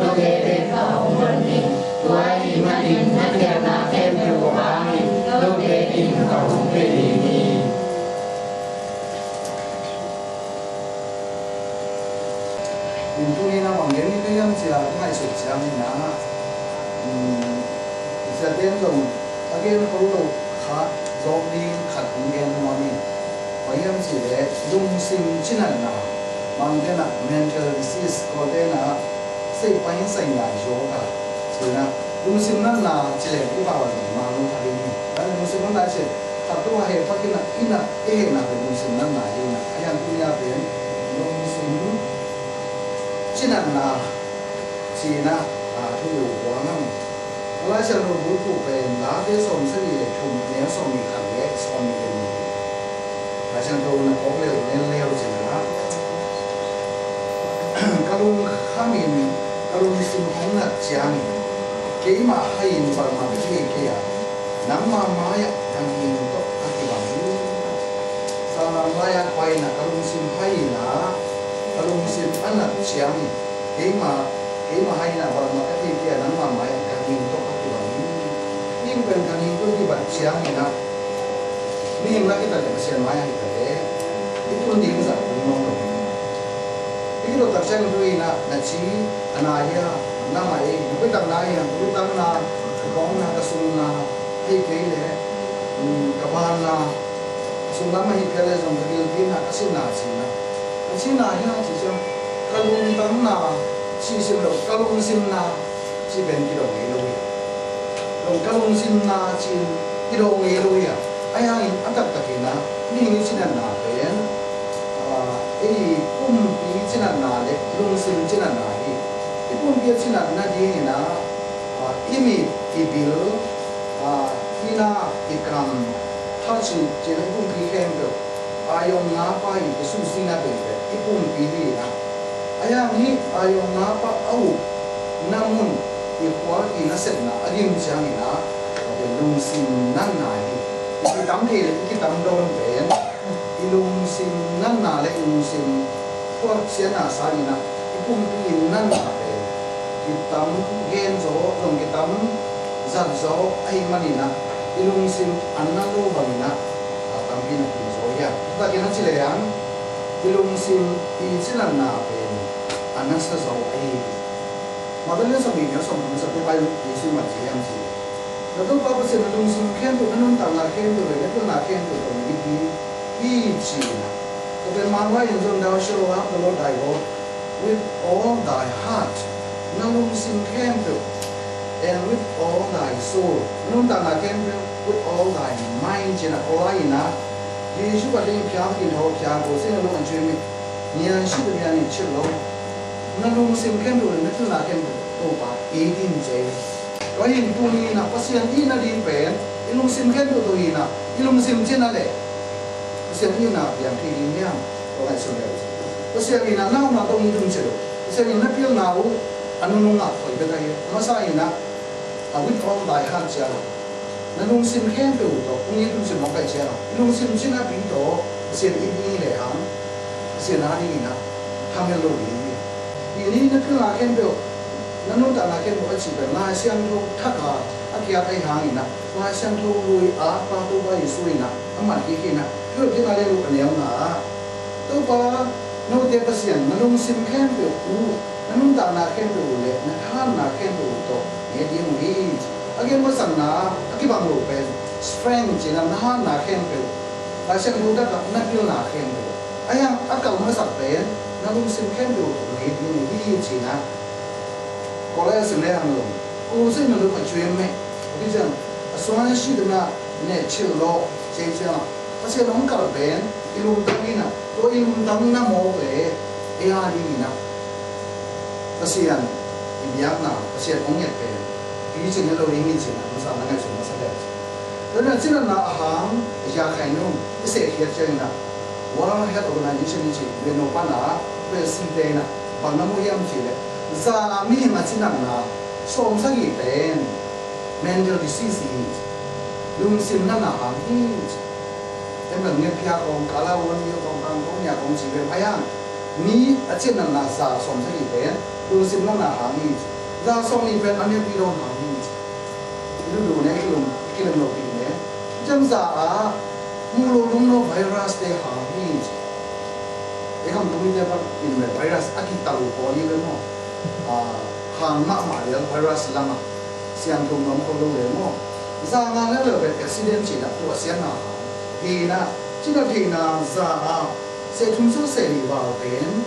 lo que te fa umani tua imani nadia na keme wani lo que in ka umpeni Ini na wangen itu yang sia ngai sejam na Setiap dong, agen perlu khá dọc đi khát gen moni, bây giờ chỉ để dùng sim chỉ là na, mang cái na mental disease có cái na, xây bay xây nhà yoga, chỉ là dùng sim na chỉ là cái bảo vệ mà nó thay đi, anh dùng sim na chỉ khát tu hay phát cái na ina cái na cái dùng sim na đi na, anh tu nhà bên dùng sim chỉ là na, chỉ na thu quảng nam Lai sẽ luôn bố cụ về lá để xóm sẽ bị thùng nếu xóm bị khẳng ghét xóm bị đền Lai sẽ luôn là có lều nên leo chỉ là các luôn khá mình các luôn sinh không là chán cái mà hay in bằng mà cái kia nắng mà mái đang in tốt cái bằng sao làm lai quay là các luôn sinh hay là các luôn sinh ăn là chán cái mà hay là bằng mà cái kia nắng mà mái đang in tốt nhưng bên cạnh những cái vật sáng này nè, nhưng là cái tài liệu xem máy hay thế, cái tuần điểm rất cũng ngon rồi. Cái đồ tập xem tôi là chỉ anh ấy năm ấy cái tầng này cái tầng là bóng là cái sung là hay cái này, cái bàn là sung lắm hay cái này giống cái điều là cái xin là chỉ xem cái lung tầng là chỉ xem được cái lung xin là chỉ bên cái đồ này thôi. Long kalung sin na chin idong eloy ay hangin atak takina ni chinan na pen pumpi chinan na le long sin chinan na hi pumpi chinan na di na imi ibil ina ikam thachi chinan pumpi kembe ayong nga pa i su sina be pumpi hi na ayang hi ayong nga pa au namun Ikhwa ina set na adim siang ina ada lung sim nan na hi kita tam the kita tam don ben ilung sim nan na le lung sim kwa sia na sa ina ipum pi nan na ben kita tam gen zo long kita tam zat zo ai manina ilung sim anna lo bangina tam pi na pi zo ya ta kena chile yang ilung sim i chilan na ben anna sa zo ai Madalnya sambil dia sambil satu kali Yesus mati yang sih. Lalu apa sih nung simken tu nung tanah ken tu le tu nak ken tu di China. Tapi mana yang zon dah show up the Lord thy God with all thy heart. Nung simken tu and with all thy soul. Nung tanah ken tu with all thy mind China. Orang ina Yesus pada yang piang kita piang ko sih nung anjui mi. Nian sih tu nian ni cilo. Nung simken tu le tu nak ken tu ba idin je. Kau yang tu ni na pasien ina di pen ilung simken tu ina ilung sim cina le. Pasien ina yang kiri ni yang orang sudah. Pasien ina nau na tong idun celo. Pasien ina pil nau anu nunga koi betai. Masa ina with all thy heart celo. Nung simken tu ung idun sim mokai celo. Ilung sim cina pinto pasien ini le ham. Pasien hari ina hamil lo ini. Ini nak kena ken bel, nanu tak nak ken buat siapa, lah siang tu thaka, akhir ay hangin na, lah siang tu lui apa tu bayi sui na, amat kiki na, tu kita ada lu kenyang na, tu pa, nanu dia pasien, nanu sim ken bel, nanu tak nak ken bel le, nak nak ken bel tu, ni dia mungkin, akhir masa na, akhir bang lu pen, strength je nak ken bel, lah siang tu tak nak ken nak ken bel, ayang akal masa pen. Nalung sim ken do git ni hi china ko la sim le ang lo ko sim no ma chue me bi jang aswan shi de na ne chil lo che che na ase long ka ben ilum tang ina to ilum tang na mo be e a ni na asian ibiak na asian ong yet be bi chen lo ri ni china sa na ngai su na sa le na china na ahang ya khai no ise hiat chen na World Health Organization ni we no pana we sinte na bangnamu yam chile za mi ma chinang na som sagi pen mental disease lung sim na na hang hi em là nghe pia kong kala won yo kong kang kong ya kong chi we phayang ni achen na sa som sa hi ben lung sim na hangi za som ni ben ane pi ron hangi lu lu ne kilom no pi ne jam za a mu lo lung no virus te hangi e kam tu ni de ba in me virus aki talu ko ni le mo hang ma le virus lama siang tum nom ko lo le mo za nga le le accident chi da to sian na hi na chi da thi na za a se thum so se ni ba ben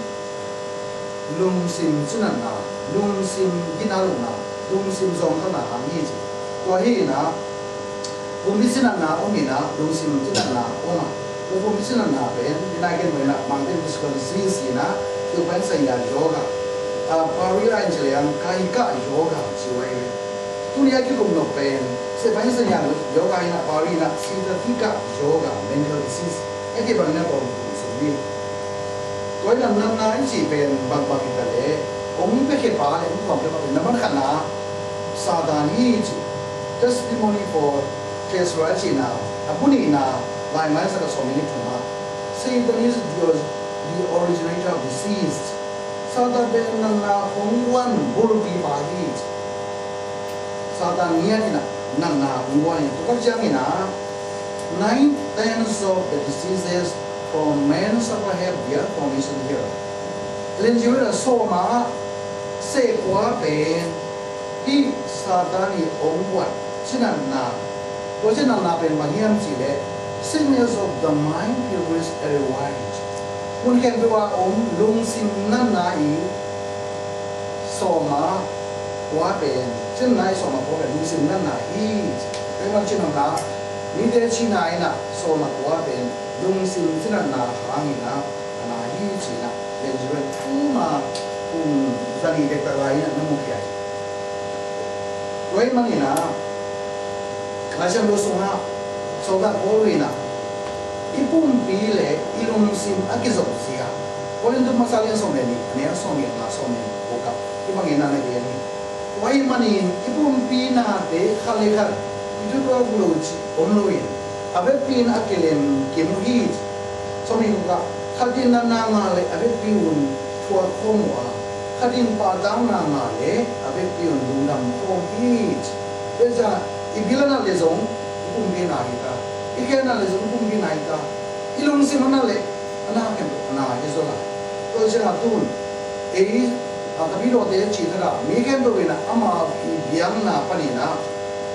lung sim chuna na lung sim gina lu na lung sim zong ka na hangi chi to hi na bum bi chuna na o mi na lung sim chuna na o ma o bum bi chuna na ben dina gen me na mang den dis ko si na tu ban sa ya yoga pari ra in yang kai ka yoga chi wai tu ya ki kum no ben se ban sa ya yoga ina pari na si da ti ka yoga mental disease e ke ban na ko so ni ko ina nan na chi ben bak bak ta le om pe ke pa le ko pe pa na ban khana sadani chi testimony for face right na apuni na lai mai sa ka so many thuma Satan is the originator of disease sada ben na hongwan burbi bahi sada niya ina na hongwan to ka jang ina 9/10 of the diseases from men suffer have their formation here lenjura soma se kwa ben hi sadani hongwan chinan na to chinan na ben maniam chi le sickness of the mind pilgrims otherwise kun ken bewa lung sim nan na I soma kwa ben chen nai soma ko lung sim nan na hi pe ma chin na ni de chi nai na soma kwa ben lung sim chen na hang na na hi chi na le jure tu ma kun zani de ta lai na mu kya wei mang ina la cham lo song na so ga ko ri na ipum pi le ilung sim akizo sia olin tu masalah som ni ne som ni na som ni boka ibang ina na ni wai manin ipum pi na te khale khar itu ko bloch omloin abe pin akelem kemuhi som ni ka khadin na na ngale abe piun thua khomwa khadin pa dang na ngale abe piun lungdam khom hi beja ibilana le zong ipum pi na ita ikena le zung kum gi nai ta ilung sim na le ana ke na izola to jena tun e ka bi lo te chi thara mi ken do na ama biang na pani na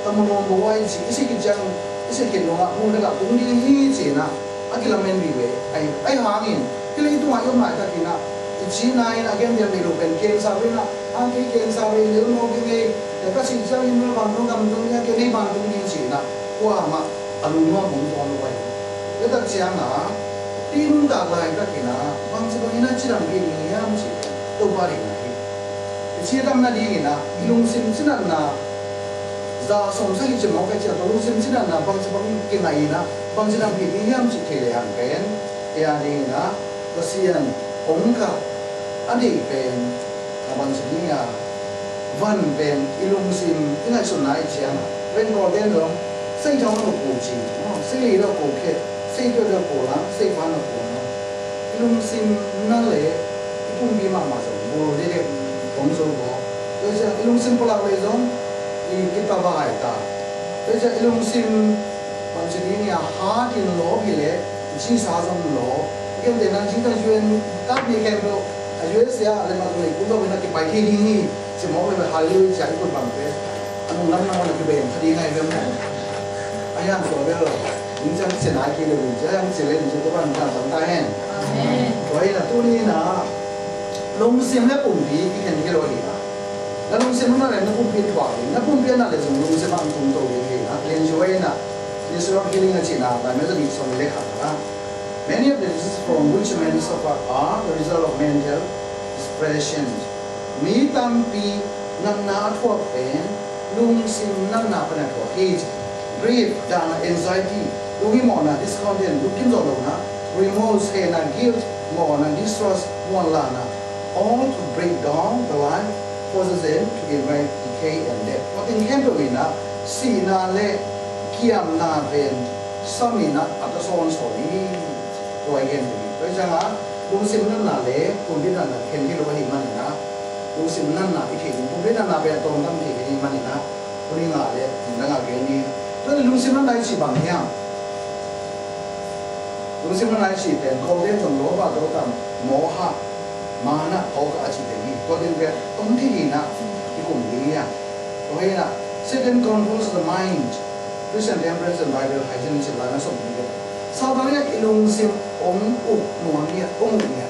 tamuno bo wai chi isi ki jang isi ke no ma mu na tung di hi chi na akila men bi we ai ha ngin kile tu ma yo ma ta ki na chi na ina gen dia mi lo pen ken sa we na a ke ken sa we le no ge ge ka si sa yin no ba no kam tung ya ke ni ba tung di chi na kwa ma alumwa mong tuan wai, kita siang na, tim tak lain tak kena, bangsa bangina cirang gini ya mesti, tu bari lagi. Siapa nak dia kena, ilung sim cinan na, za somsa kita mau kerja, ilung sim cinan na, bangsa bangin kena ina, bangsa nang gini ya mesti kelehan pen, ya dia na, kesian, ongkar, adik pen, bangsa ni ya, van pen, ilung sim, ina sunai siang, pen kau dia dong. 西藏嗰個古字，西里嗰個古劇，西咗個古啦，西番個古啦，用心那嚟，一般比媽媽就冇呢啲講數個，所以就用心不落嚟種，伊幾多把係打，所以就用心，或者你呀下天攞起嚟，只啥種攞，咁哋嗱只得轉，當你見到，有時啊，你話佢哋古多邊那啲白天呢，就冇佢哋下溜就一個辦法，我諗我哋佢哋唔知點解咁樣。 ayam soalnya injang senai kilo injang selain itu kan injang santai hen. Wahai na tu ni na, long sim le pumpi ikan kilo ni na. Na long sim na le na pumpi tuak ni, na pumpi na le zung long sim ang tung tu ni na. Enjoy na, ni surat kili na cina, na mesti di sana le kata. Many of the diseases from which men suffer are the result of mental depression. Mi tampi na tuak pen, long sim na pernah tuak hiji. Grief, dan anxiety, lugi mona discontent, lugi zolona, remorse, hena, guilt, mona distrust, lana, all to break down the life, causes them to invite decay and death. What in Canterina, si na le, kiam na ven, samina at the son sorry, to again. So lung sim nan na le pum bin na khen hi lo hi man na lung sim nan na i thi pum bin na be tong tam thi hi man na uri nga le na nga ge ni to lung sim nan dai chi bang hiam lung sim nan dai chi pen ko den tong lo ba do tam mo ha ma na ho ka chi de ni to den be tong thi hi na ki kum ni ya to he na second controls the mind Christian temperance and Bible hygiene is la na som ni sau đó nhá lung sim ống ục nuông nhá ống ục nhá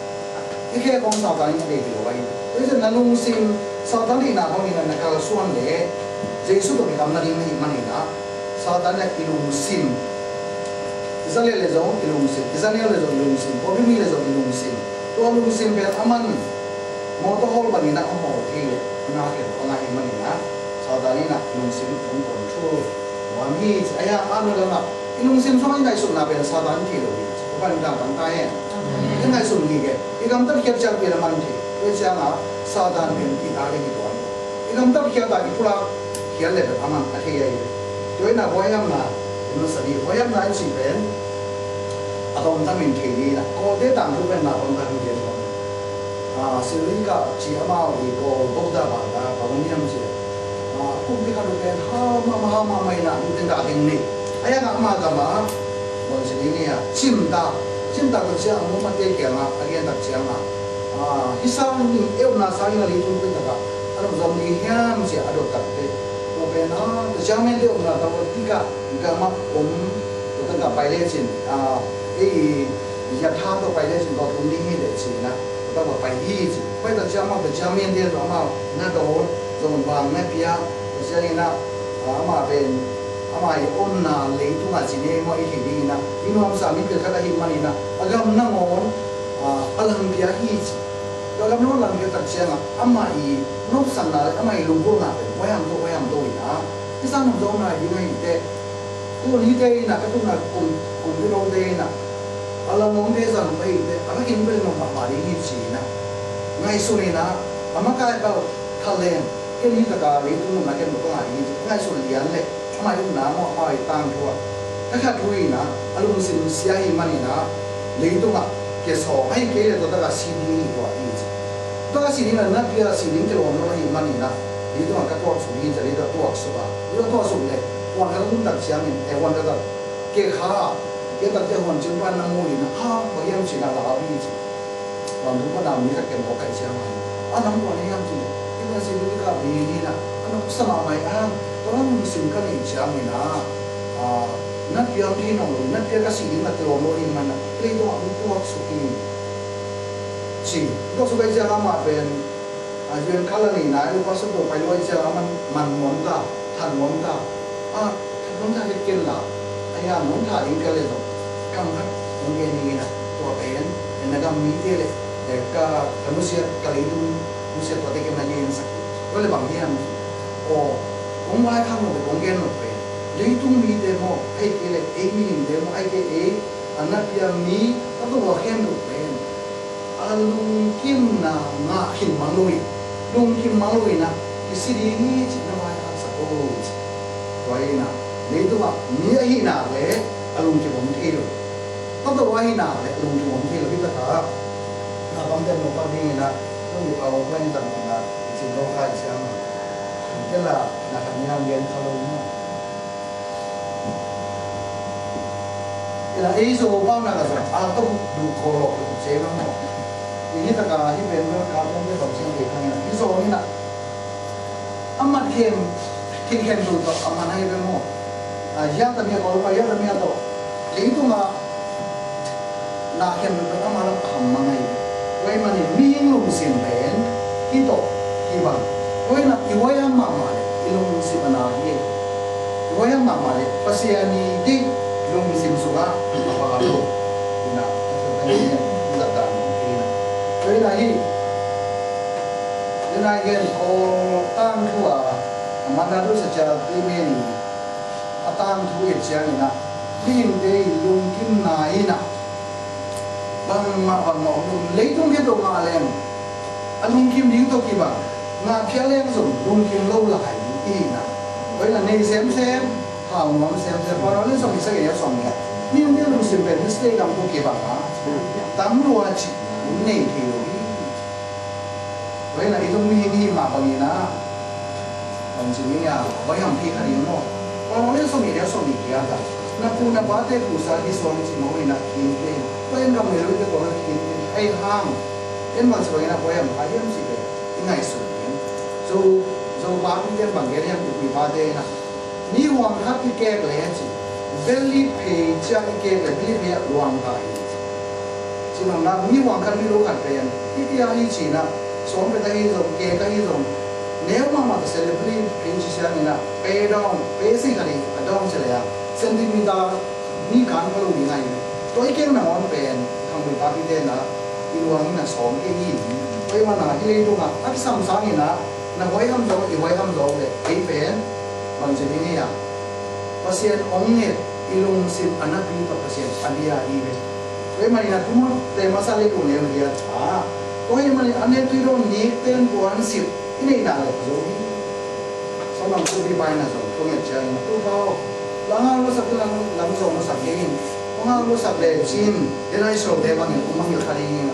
cái kia con sau đó nhá để hiểu vậy bây giờ là lung sim sau đó thì nào con nhìn là cái xuân để Giêsu tôi làm là đi mà này đó sau đó là lung sim Israel là giống lung sim Israel là giống lung sim có biết là giống lung sim tôi lung sim về aman một tổ hol bằng nó không một thì nó cái con này mà này đó sau đó là lung sim cũng còn thua mà mi ai ăn được là lung sim xong anh đại sủng là bên sa đan thì rồi, các bạn đang tán tai à? Anh đại sủng gì cái? Cái công tác kia chắc bên mình thì, cái cha là sa đan bên thì ta cái gì đó. Cái công tác kia tại cái pula kia lên được aman, cái gì vậy? Tôi nói voi em là, nó sẽ đi voi em là anh chỉ bên, à tôi ta mình thì đi là, có cái tạm lúc bên nào ông ta mình làm, xử lý cả chỉ mau thì có bốc ra bảo là bảo ông em gì, cũng biết cái lúc bên ha mày là những cái đại hình này. Ayah nak agama, macam ini ya, cinta tu siapa umat dia kena, agian tak siapa. Hisau ni, nasa ini lagi tu pun tak. Ada macam ni ya, mesti ada tak deh. Mungkin terjamin dia tahu tiga agama tu tak baik lecin. Ya thah tu baik lecin, tu tu ni lecin na, tu baik lecin. Baik terjamin dia nama nak tahu, zaman bang nak pia, terjamin na, ama ben. Amai onna leitung a chine mo I thidi na inom sa mi kha hi mani na agam na ngon alam bia hi chi agam no lam ke tak chianga amai no san na amai lungko na wayam to ina isan no do na yi ngai te ko ni te na ka tu na kum bi no te na alam no te san bai te aga kin be no ma ri hi chi na ngai su ni na amaka ka thalen ke ni ta ka leitung na ke no ko ngai ngai su lian le mai lúc nào mà hỏi tăng thua, cái khác đuôi na, alung sim siai mani na, lấy tung à, cái số hay cái là tôi đã xin đi qua đi, tôi đã xin đi là nát kia xin đi cái lòng nó hi mani na, lấy tung à cái tuột xuống đi,จะlấy được tuột xuống à, lấy tuột xuống này, quan cái lúc đặt xem mình, quan cái đặt, cái khá, cái đặt cái hoàn chỉnh ban năm mươi na, có em chỉ là lão đi chứ, làm đúng cái nào mình phải kiểm có cái xem mà, năm quan em chỉ, cái là xin đi cái gì đi na, nó sao mà mày ăn Orang musim kan ini siapa na, nak yang di nong, nak dia kasih ini nak terlalu lori mana, itu aku suki, si, itu suka ijazah lama ben, ajuan kalau ni na, itu pasal tu paling ijazah lama man monta, tan monta itu lah, ayah monta ini kalau tu, kamu kan mungkin ini na, tu ben, enakam miti le, dekat manusia kali itu manusia tu ada kena yang sakit, boleh bangkian, ông mai khăm một cái ông gen một cái lấy tung mi để mo hay cái này ấy mi để mo hay cái ấy anh nãy giờ mi nó tôi bảo khen được cái lung kim na ngã kim mang lùi na cái gì đi chỉ nó mai ăn sạch vậy na lấy tôi bảo mi ấy na để lung kim ông thi rồi nó tôi bảo ấy na để lung kim ông thi rồi biết ta na bấm tên một cái đi na nó bị vào quen dần là chỉ nó khai xem cái là thành nhà nghiên cứu cái là ý số bao nhiêu là rồi tôi đủ khổ lộc được chế lắm rồi thì tất cả những bên nó cao hơn cái đồng sinh thì hay là ý số như là âm mặt khem đủ rồi âm mặt hay bên mò giá tầm nhiều có giá tầm nhiều rồi thì itu mà là khem được âm mặt là hầm mà này vậy mà thì miếng lùng xiên bén khi tổ khi bằng vậy là cái vậy mà lung sim na hi waya mama le pasiani di lung sim suga apa lo ina tadi data mungkin jadi lagi gen ko tang tua mana tu secara pribadi atang tu ejang ina lim de lung kim na ina bang ma lung leitung ke do ma lem alung kim ding to ki ba nga phia lem zum lung kim lâu lại na, vậy là này xem hào ngon xem, vào đó lên xong thì sẽ cái xong này, nhưng nếu lúc xem về mistake làm cũng kịp à, tám lúa chỉ, unne thiu vậy là itong mihingi mapangina ang siniya bayang thi khari mo orang le somi dia somi kia ta na puna bate pusa di somi si mo ina kinte bayang kam melu de ko kinte ai ham en man sa bayang bayang ayam si be ingai su so ba pi den bang ge yang ku ba de na ni wang khat ki ke le chi belly pay cha ke le belly pay wang ta chi nang na ni wang khat ni lo khat pe yan ti ti ai chi na som pe ta hi zo ke ka hi zo nếu mà celebrate phim chỉ xem là bé đông bé sinh cái này đông sẽ là centimeter ni gan có lâu như này tôi cái nào nó bền thằng người ta biết tên là đi luôn là sống cái gì tôi mà là cái đó mà các sản sáng này là quay hâm dầu thì quay hâm dầu để cái bền bằng gì như này pasien ông này đi luôn xin anh bị tập pasien anh đi đi về tôi mà là cũng để mà sao lấy của nhiều người tôi mà anh ấy tuy rằng nhị tên của anh xịt ini dah le zo hi somang tu di bai na zo tu nge chang tu bao lang lo sak lang zo no sak yin ong lo sak le chin de nai so de bang ni mang ni khari ni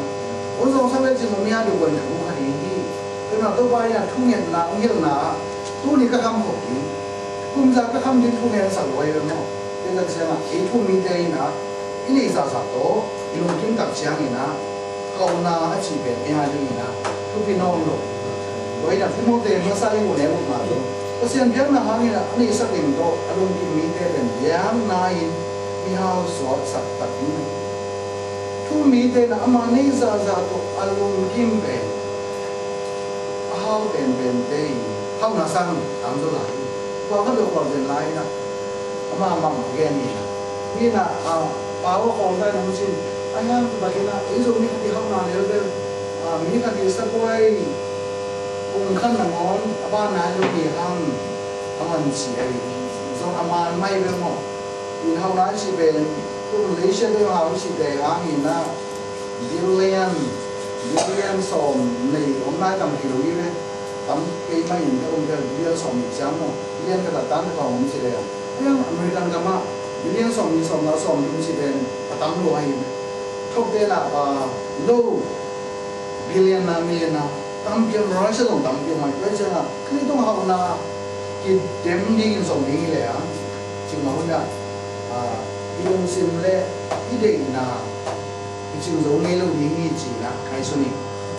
o zo sak le chin mo mia de wan ku khari ni tu na tu bai ya tu nge na ong hil na tu ni ka kam ho ki kum za ka kam din tu nge sak lo yo no de na se ma e tu mi de na ini sa sa to ilung kim tak chiang ni na kau na a chi be ya ni na tu pi no lo vậy là phim mô tên nó sai một nẻo một mà thôi, có xem biết là hàng là anh ấy xác định đó, anh ấy kim mỹ tên là giang nai, mi hao sọt sạch tật này, thu mỹ tên là mà này ra đó, anh ấy kim bền, hao bền đây, hao na sang làm cho lại, qua cái điều còn lại là, mà cái này, như là bảo còn đây là một chuyện, anh em tụi bạn là, ví dụ như cái hao na nếu đây, mình cái gì sẽ quay cùng khăn là ngón ba nái lúc gì hăng anh chỉ ấy do aman may bên ngõ thì hậu nái chỉ về cũng lấy xe bên hậu chỉ để hàng nghìn na billion sòng này hôm nay tầm kilo như thế tầm cái mấy nghìn cái ông cái billion sòng một trăm một billion cái là tám cái phòng chỉ để nhưng American cái mà billion sòng nó sòng cũng chỉ để tám lô hay không thế là low billion na million na tầm kiếm nói sẽ dùng tầm kiếm mà cái chân là cái东học là cái điểm đi cái dòng đi lẻ chừng mà hôm nay cái đông xin lẽ cái định là cái chừng giống này lâu đi như chỉ là cái số này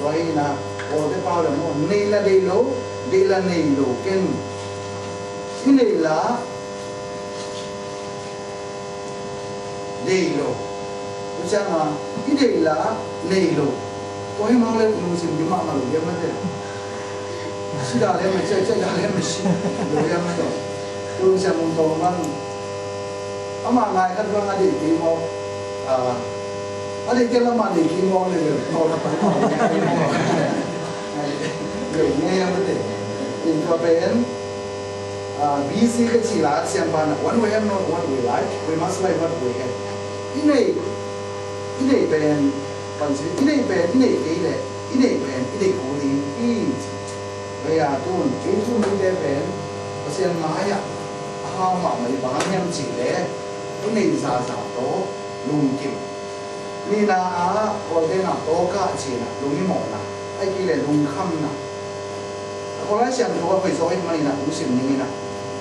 rồi là ở cái bao là một này là đây là này lỗ cái này là đây lỗ cái chân là cái đây là này lỗ tôi mang lên lùng xin những mà lùng yếm thế, xí đà lên mà chơi đà lên mà xí lùng yếm đó, tôi xem một tổ mang, mà ngày khác con anh đi kiếm mò, anh đi kiếm là mà đi kiếm mò này được, mò là phải mò rồi nghe em thế, in cho bên, BC cái chỉ là xem ban one way and not one way like, we must like what we have, cái này bên còn gì cái này về cái này về cái này cố đi bây giờ tuần cái tuần đi để về có xem máy à hao mà mấy bạn em chỉ để cái này giả tố lùng kịp ni na có thể là tố cả chỉ là lùng như một là ai kia là lùng khăm là có lẽ xem tôi phải nói mà là cũng xem như này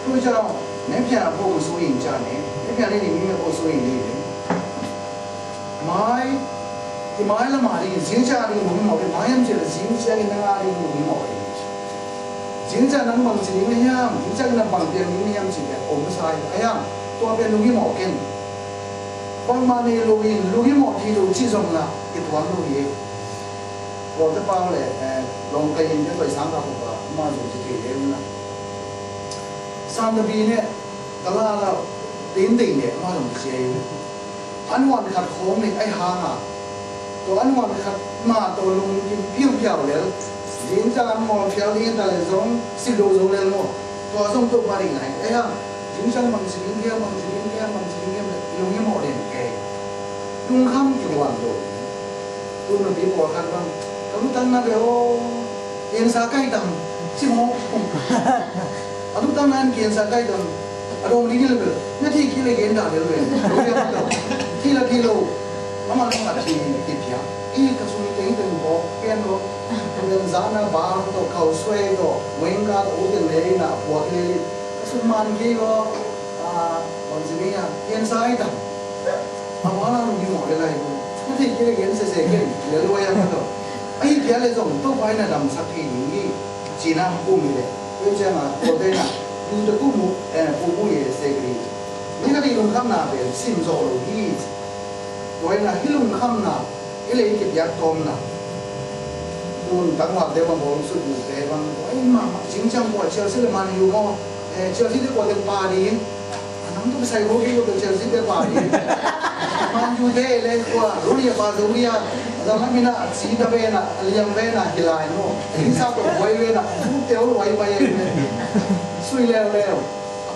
tôi cho nếu như là vô số hình cha này nếu như là đi mình vô số hình đi máy thì máy là mà đi diễn ra đi một cái máy em chỉ là diễn ra cái năng đi một cái diễn ra năng bằng gì cái nhá diễn ra năng bằng tiền những em chỉ là ổn sai ấy à tôi bên lúc một cái con mà này lúc một thì lúc chỉ dùng là cái toán lúc gì rồi cái bao này lòng cái những cái sáng tạo của mà dùng chỉ thì em là sang cái này cái là đến đỉnh này mà dùng gì anh hoàn khát khốn này ai hàng àตัวอันวันขัดมาตัวลุงเพี้ยวเลยยินจานมองเพี้ยวยินแต่เลยส่งสิโดโซเลยมั้งตัวส่งตัวบาริไหนเอ้ยยินจานมังสิลิงเกี้ยลุงยังหมดเลยแกลุงข้ามกี่วันตัวมันเป็นตัวกันบ้างแต่ลุงตั้งนั้นเดียวเกียนสาไก่ดำสิโมลุงตั้งนั้นเกียนสาไก่ดำอารมณ์นี้เลยเนี่ยที่คิดเลยเกียนด่าเลยรู้ยังไงที่ละกิโลมันมาที่พิ อีกระทรวงเต็งบอกเปลี่ยนรถเรื่องจานาบาร์ตัวเขาสวยตัวเวงกาตัวอุดเลยนะพวกเลยสุมันกี่ก็วันนี้เห็นสายต่ำเอาว่าเราอยู่หมดเลยไม่ได้เกี่ยวกับเสียกันเดี๋ยวรวยยังไงตัวไอ้เกี่ยวกับส่งตัวไปนะดำสักทีนี้จีน่ากูมีเลยเพื่อจะมาตัวเต้นะดูตะกูมุกูมุยเสกรีนี่ก็ที่ลุงคำนาเป็นสิ่งโซโลฮีตัวนะที่ลุงคำนาไอ้เลยเก็บยาตอมนะคุณตั้งว่าเดี๋ยวมันบอกสุดอยู่แต่บางไอ้มาจริงจังกว่าเชลซีมันอยู่ก็เชลซีได้กว่าเต็มปาดีน้ำต้องใส่โรกี้ก็เชลซีได้ปาดีมันอยู่ได้เลยกว่ารู้ยังปารู้ยังเราไม่มีนะสีตะเวนนะเลี้ยงเวนนะฮิลายโน่ที่ทราบตัวไว้เวนนะทุกเตี้ยวไว้ไปเลยสุยแล้ว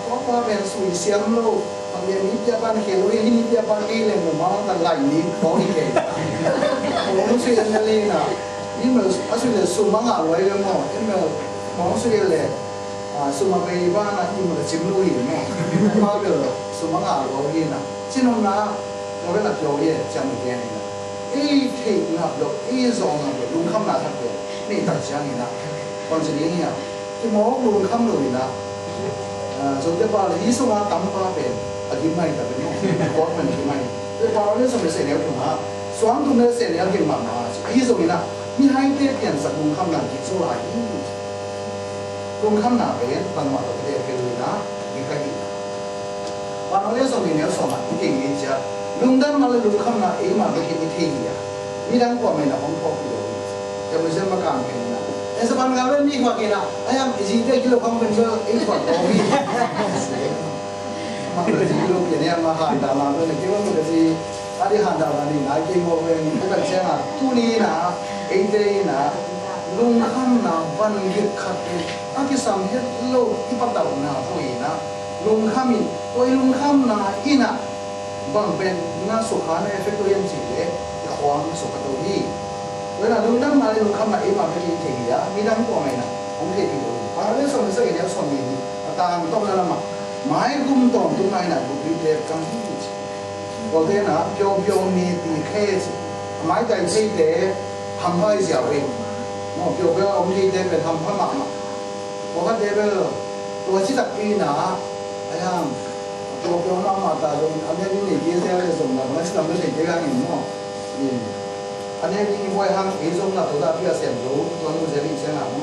เพราะว่าเป็นสุยเสียงโลกบางอย่างนิจบันเขียนไว้ที่นิจบันเองเลยมันมาตั้งหลายนิ้วของอีกเองผมสุยนั่นเลยนะนี่มันสุยเลยสุมังอาไว้เลยมั้งนี่มันมองสุยเลยสุมาไปบ้านนะนี่มันจิ้มลุยมั้งมาเกิดสุมังอาไว้นะที่น้องนะเราเป็นนักโยเย่จำไม่ได้นะเอ้ที่นับดอกเอ้ซองนับดอกลุงคำนาทักเดียวนี่ตัดเสียงนี่นะตอนจะนี้เนี่ยที่มองลุงคำเลยนะจนได้ว่าที่สุมาตั้มป้าเป็นอธิไม่แต่เป็นน้องก้อนมันอธิไม่แต่พอเราเรื่องสมัยเสนียถึงมาสวมตุ้มเนี่ยเสนียถึงมาที่สุดนี่นะมีให้เทียบเปลี่ยนสักลุงคำนาที่สุดอะไรลุงคำนาเป็นตั้งมาตัวเดียวกันเลยนะมีใครอีกพอเราเรื่องสมัยเนี่ยสมัยที่เก่งนี่จะลุงดันมาเลยลุงคำนาเองมาเป็นที่ที่อ่ะมีดังกว่าไม่นะผมพอไปเลยจะไม่ใช่มาการเป็นนะแต่สมัยเราเรื่องนี้กว่ากินนะไอ้ยังจีเด็กกิโลคำเป็นเชื่อเองกว่าตัวพี่มาเลยจีโลกินเนี่ยมาหันดามาเลยคิดว่ามันจะจีอะไรหันดามานี่นายกินโมเป็นพวกกันเชื่อนะทุนี้นะเอเดย์นะลุงคำนาวันยึดขัดอากิสัมยึดโลกที่ปัตตานาตัวเองนะลุงคำนี่ตัวลุงคำนาอินะบางเป็นน่าสุขาในเอฟเฟกต์ตัวยังจีเลยความสุขตัวนี้เวลาลุงดันมาเลยลุงคำนาเอ็มมาเป็นที่ที่อ่ะมีดังกว่าไหมนะผมเทียบดูพอเรื่องสมัยสักอย่างสมัยนี้ต่างต้องแล้วมั้งไม่กุมตอนตุ้งไงนะบุรีเด็กกันที่โอเคนะเพียวมีตีแค่ไม่ใจใช่แต่ทำให้เสียเองเนาะเพียวอมที่เด็กเป็นทำพม่าเพราะว่าเด็กตัวที่ตักอีนะไอ้ยังเพียวน้ำมาตาตรงอันนี้นี่ยี่สิบเลยส่งมามันจะทำให้เด็กยังไงเนาะอันนี้ที่ว่าทางเอซงนะตัวตาพี่เสียงรู้ตัวนู้นเสียงเสียงอะไร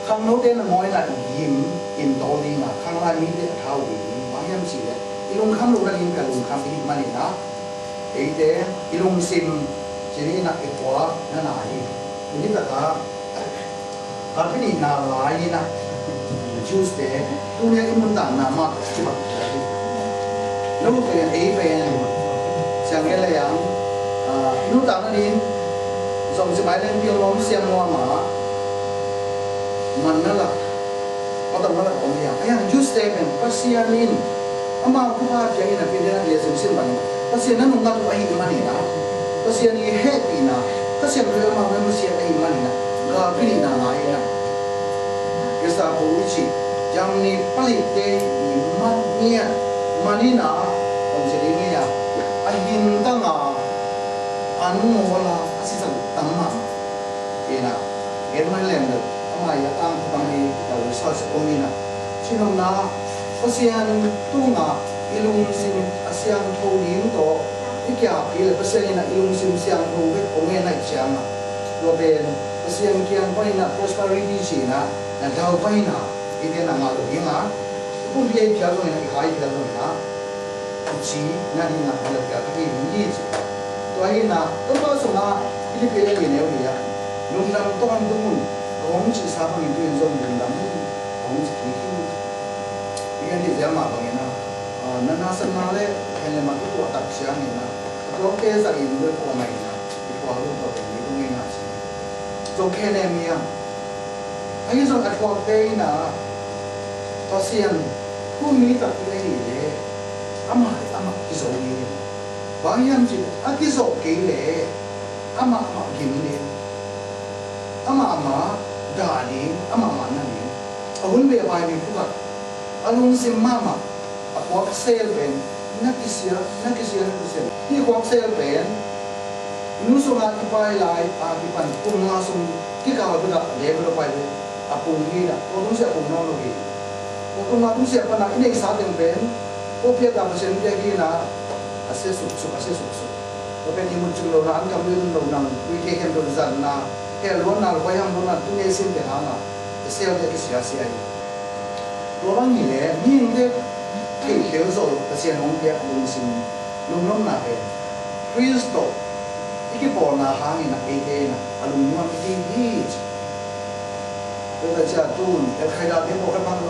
ข้างโน้นเด่นมวยน่ะยิ้มอินโตดีนะข้างล่างมีเด็กเท้าดีบางอย่างสิเลยอีลุงคำลูกนั่นยิ้มกับลุงคำยิ้มมันนี่นะไอ้เด็กอีลุงซิมจีนี่นักอีกว่านั่นไหนนี่แต่การที่นี่นาลายนี่นะจูสเตย์ตัวนี้อีมันต่างน้ำมากใช่ปะแล้วก็เป็นเป็นเสียงอะไรอย่างนู่นต่างนั่นเองส่งสมัยเรื่องที่เราเสียงว่ามามันนั่นแหละก็ต้องนั่นแหละผมอย่างไอ้ยังจูสเตเป็นภาษาลินอามาผู้พาอย่างนี้นะเป็นเรื่องเรียนสิ่งมันภาษานั้นนุ่งกันตัวไอ้มันนี่นะภาษานี้เฮปีนะภาษาเรื่องมันภาษาไอ้มันนี่นะก็พิจารณาอะไรนะเกี่ยวกับผู้วิจิยังนี่ผลิตเองมันเนี่ยมันนี่นะผมจะเรียกเนี่ยไอ้ยินตั้งอันนู้นว่าอาศัยตั้งมาเองนะเห็นไหมเล่นเลยทำไมตั้งตั้งนี้เราสอนสิ่งนี้นะที่น้องนะอาศัยตู้งาอิลุงซิมอาศัยทูนิมโตที่เกี่ยวกับภาษาเนี่ยอิลุงซิมเสียงทูเป็นองค์เนี่ยเชียงนะเราเป็นอาศัยเกี่ยวกับเนี่ย prosperity จีนะนั่นเราไปนะอีเดียนงาตัวนี้นะคุณพี่เจ้าตัวนี้อีกหลายเจ้าตัวนี้นะจีนั่นนี่นะเราเกี่ยวกับที่นี่จีตัวนี้นะตัวเราส่งนะที่เป็นอย่างนี้เนี่ยลุงดำต้องดูมันของจีสาบันที่เป็นส่งลุงดำของจีที่ยังที่จะมาบางอย่างนะนั่นน่าสนใจเลยเห็นมาที่ตัวตัดเสียงนี่นะตัวเคสอะไรด้วยพวกมันนะที่พวกเราตัวเป็นที่ตรงนี้นะสิตัวแค่เนี่ยมีอ่ะไอ้ส่วนอัดพวกเตยนะตัวเสียงผู้มีตัดเลยเลยอามากิโซนี่บางอย่างจีอากิโซเกย์เลยอามากินเลยอามาด่านี่อามานั่นนี่เอาหุ่นเบียบไปมีพวกอารมณ์สิมาพวกเซลเป็นนักกิเซียที่พวกเซลเป็น nusunga ipai lai akipan punga sum kikawa buda level pai le apung hi da to tung sia pung no lo hi to tung ma tung sia pa na inei sa teng ben o pia ta pasen dia gi na ase su to ben imun chung lo na an kam lu lo nang wi ke kem do zan na he lo na lo yam lo na tu ne sin de ha na se o de ke sia sia ai lo bang ni le mi de ke ke zo ta sia hong pia lung sim lung nom na he Kristo iki po na hangin na eke na alumuan iti hit. Pero siya tun, kaya dati po kaya pang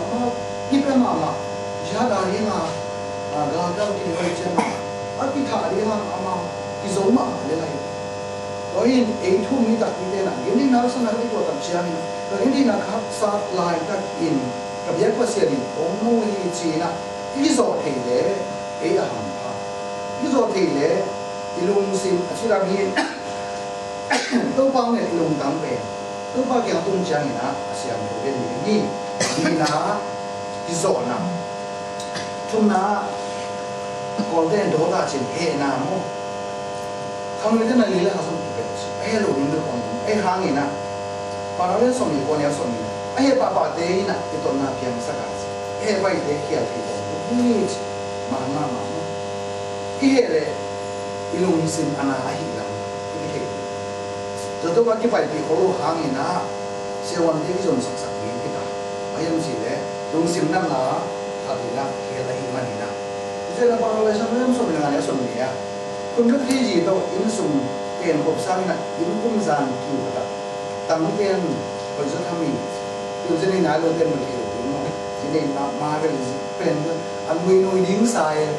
ipe mama, siya dahil nga gagaw kinipay siya na at itali nga ama izoma nila yun. Dahil ito mitak ite na, hindi narasa na ito at siya na, pero hindi nakapsa lahat at in, kabiyak pa siya rin, umuhi siya na, izo tile, aham pa. Izo tile, ilung sim asira bi to pang ne ilung dang pe to pa kyang tung chang ina asiam ko be ni na izona tuna golden do da chin he na mo thang ne na lila ha som pe ai lo ni ko ai hang ina para le som ni ko ne som ni ai pa de ina ito na pian sa ka ai ba de kia ki ni ma ki le ilung sim ana ahi lang ini jodoh bagi pai di kolo hangin na sewan di zon sak kita ayam sile ilung sim na hadila kela imani na jadi apa kalau sampai so dengan ya so ya kun kat hiji to in sum ken ko sang na in kum zan ki kata tam ken ko zo thami yo jeni na lo ten mo ki no jeni ma ga pen an mui no ding sai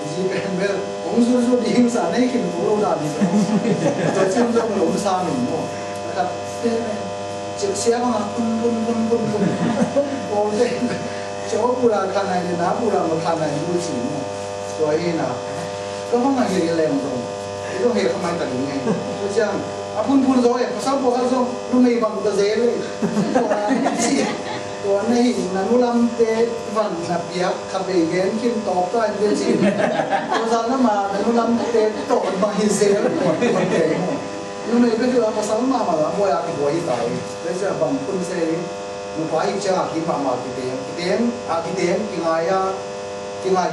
जी पेंबेल ओंसुर सो दिहिं सा नहीं किन बोलो ना भी तो चिम जो लोग सा नहीं मो मतलब चिक सिया का पुन बोलते जो पूरा खाना है ना पूरा मत खाना है दूसरी मो तो ये ना तो हम ना ये ले हम तो ये तो है हमारे तक नहीं है तो जब अपन जो है सब बहुत जो लुम नहीं बंद कर दे लेตัวนี้นันลำเตวันนับยักขับเองเงินกินตอบได้เดือนสิบตัวสันนั้นมานันลำเตตอบมาฮิเซลหมดคนเก่งนู่นนี่ก็คือภาษาหน้ามาแล้วบัวอยากบัวอีตายแต่จะบางคนเซลมุกไปจะกินมากิเตียงกินไง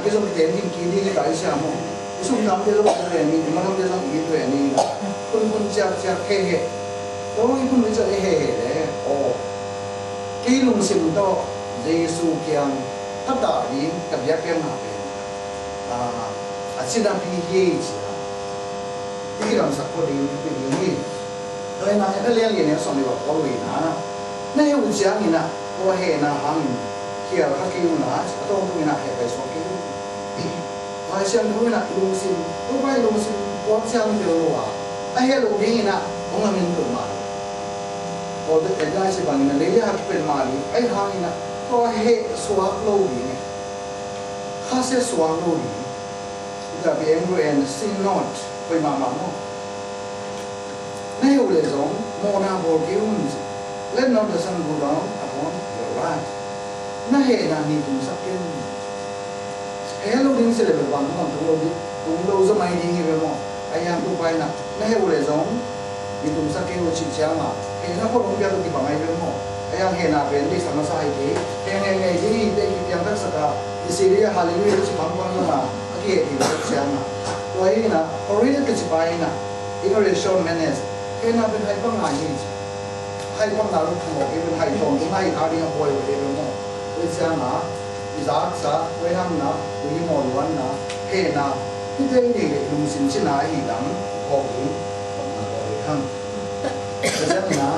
ก็ต้องกินกินนี่ก็ได้ใช่ไหมสุ่มน้ำเดือดร้อนเลยนี่มันทำเดือดร้อนอีกเลยนี่คนจะเฮ่แล้วอีกคนจะเฮ่เลยโอ้ที่ลุงสิมโตเยซูเกียงทับดาดีกับยักษ์แก่มาเป็นอาชีพนั้นพี่เยี่ยมที่เราสักคนเดียวเป็นอย่างนี้โดยนั้นก็เลี้ยงเนี่ยสมัยว่าเขาเวนะในอุจจาระนี่นะตัวเฮนะหังเกี่ยวกับคิวนะต้องดูนะเฮไปสองคิวว่าเชื่อมดูนะลุงสิมตัวไปลุงสิมว่าเชื่อมเดียวว่าไอ้เฮลุงนี่นะผมก็มีตัวมาพอเด็กได้สิบวันนี้เลยอยากเป็นมาลีไอ้ทางนี้นะก็ให้สวากโลดีเนี่ยข้าเสียสวากโลดีจะเป็นเอ็นดูเอ็นซินนอตไปมาโม่ในอุเลซงโมนาโบกิอุนเล่นนอตสันกูดาวอัพอนเดรัตนั่นเหตุนั้นนี่ถึงสักเกนเฮโลดิ้งเสร็จแล้วบางคนตัวเราจะไม่ดิ้งยังไงมั่งไอ้ยังตัวไปนะในอุเลซงนี่ถึงสักเกนว่าชิดเชียงอ่ะเห็นถ้าคนรู้เรื่องที่บางไอ้เรื่องมั่งไอ้ยังเห็นอาเป็นที่สามารถใช้ที่เห็นไงที่ได้ยินยังทักษะที่ซีเรียฮาลิวีที่บางคนนะที่เห็นที่เชียงอ่ะตัวนี้นะพอเรียนกันสิไปนะอิงเรชอนแมนเนสเห็นอาเป็นให้บ้างงานนี้ให้บ้างดาวรุ่งบอกเป็นให้ตรงที่ให้อาดีนะป่วยเรื่องมั่งที่เชียงนะอิสระซะไว้ห้ามนะวิมอลวันนะเห็นนะที่ได้ยินลุงสินชินาอีดังพอถึงห้ามแต่เจ้าหน้า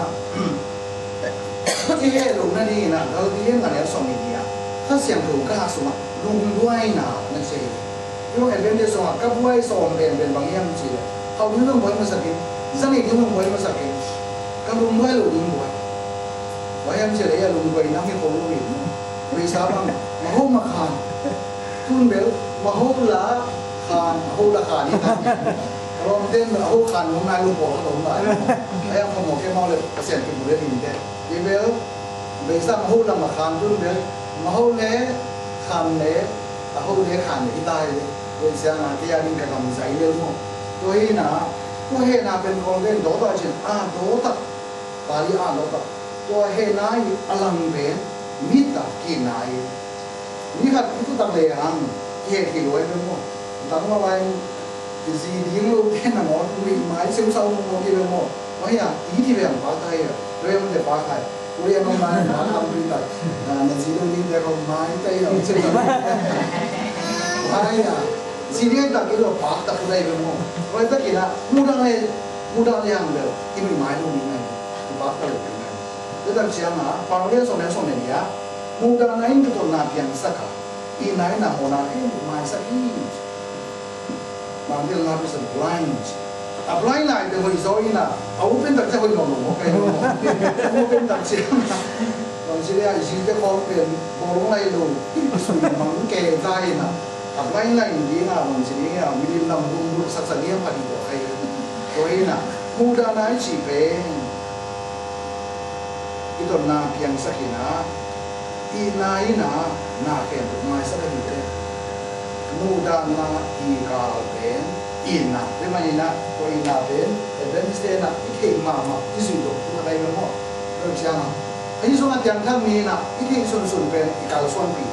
ที่ให้ลุงนั่นนี่นะเราที่ยังไงเนี่ยส่งอีกอย่างถ้าเสียงถูกก้าสมัครลุงด้วยนะนั่นสิลุงเห็นเป็นที่สมัครกับด้วยส่งเป็นบางอย่างสิเขาไม่ต้องบ่อยมาสักทีสักนิดที่มึงบ่อยมาสักทีกับลุงด้วยลุงบ่อยบ่อยยังสิเลยลุงบ่อยน้ำมีคนรู้อยู่วิชาบ้างมาโฮมาขานทุนเบลมาโฮละขานโฮละขานนี่นะรวมเต้นมาโฮขานลุงนายลุงบอกเขาตรงไหนไอ้ยังพอหมอแค่เมาเลยเกษตรกินบุเรดินเด้ยีเบลเบซ่ามาโฮละมาขานทุนเบลมาโฮเล่ขานเล่มาโฮเล่ขานที่ใต้เลยเป็นเสียงที่ยาดินกับคำใส่เรื่องตัวนี้นะ ตัวเฮนาเป็นคนเล่นโดตาจินโดตาบาลีโดตาตัวเฮนาอลังเป็นมิตรกินนายนี่ขัดที่ตัวตักเลยหังเฮที่รวยเป็นหมดตั้งว่าไว้จีดิ้งลูกแค่หนังอ่อนมีไม้เส้นเสาโมที่เป็นหมดว่าอย่างอีที่เป็นปากไทยเรื่องมันจะปากไทยเรื่องมันมาทำเป็นแต่ในจีนนี่แต่เราไม้ไทยเราเส้นว่าอย่างจีนนี่ตักกิโลปากตักได้เป็นหมดว่าตักกินอะmudah yang ber ini main lu ini bakal dengan tetap siapa panggil somen ya mudah lain itu nabi yang saka ini nama orang main saki panggil nabi blind blind lah itu boleh soalnya na aku pun tak tahu ngomong oke aku pun tak siapa maksudnya sih dia kalau pun borong lain lu sudah mungkin kaya na blind lah ini na maksudnya milim nambung saksannya pada itu kayaตัวน่ะมูดานาจีเป็นอีตัวนาเพียงสักหินะอีนายน่ะนาเก็บมาสักหิเตมูดานาอีกาเป็นอีน่ะเป็นมันน่ะตัวอีน่ะเป็นเป็นสเตน่ะอีเข่งมาอีสุดตัวอะไรกันมั้งเรื่องเชียงอ่ะไอ้ส่วนที่ยังทำมีน่ะอีเข่งส่วนเป็นอีกาส่วนปี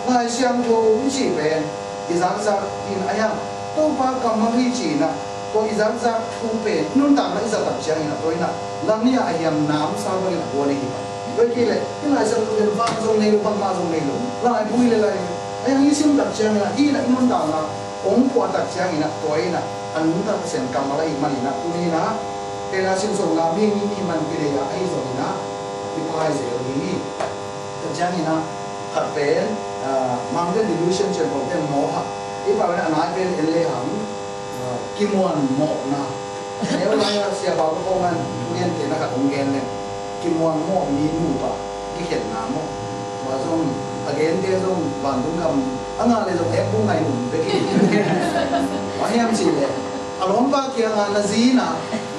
นายเชียงตัวอีจีเป็นอีจังจักอีนายตัวปากกำมันที่จีน่ะตัวอีจังจักทูเป็นนุ่นต่างกันอีจังตับเชียงนะตัวน่ะหลังนี้ไอ้ยำน้ำซาบะนี่บัวนี่ครับโดยที่เลยที่นายสังเกตฟังตรงนี้ฟังมาตรงนี้หลังไอ้บุยเลยไอ้ยังยิ่งตับเชียงนะอีน่ะนุ่นต่างนะองค์ปวดตับเชียงนะตัวน่ะอันนู้นตับเส้นกำอะไรอีมันนะตัวนี้นะเวลาสิ่งส่งน้ำมีมันกิเลสไอ้ส่วนนี้นะที่พายเสียนี้ตับเชียงนะขัดเป็นมังเดนดิลูชันเช่นของเป็นโมหะที่ป่าวนั้นนายเป็นเอเลหังกิมวันโมนะเนี่ยวันนี้เสียบ่าวก็มันเรียนเกี่ยวกับองค์เกณฑ์เลยกิมวันโมมีมูปะที่เขียนน้ำโมว่าส่งอเกณฑ์ที่ส่งบางทุกคำอันนั้นเลยส่งแอปพวกไหนหนุ่มไปกินว่าให้มันสิเลยอารมณ์ว่าเกี่ยวกับนาซีน่ะ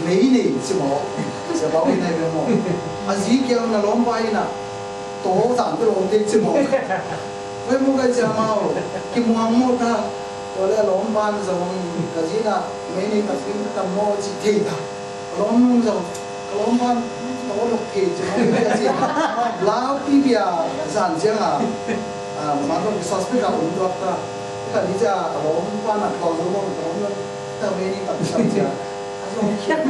ไม่นี่สิโมเสียบ่าวไม่ได้เป็นโมอาซีเกี่ยวกับอารมณ์ว่าน่ะโตสามตัวลงเด็กสิโมไม่มูกันจะมากิมวันโมท่าตัวเล่ล้มบ้านส่งกระจีน่ะไม่นี่มากินกับโมจิตย์ล้มนุ่งส่งล้มบ้านโตลูกเกจไม่ได้สิลาวพี่เบียสันเชียงมันต้องสัสเปกับอุ่นตัวก็ถ้าที่จะล้มบ้านเขาล้มล้มแต่ไม่นี่ตัดสันเชียงล้ม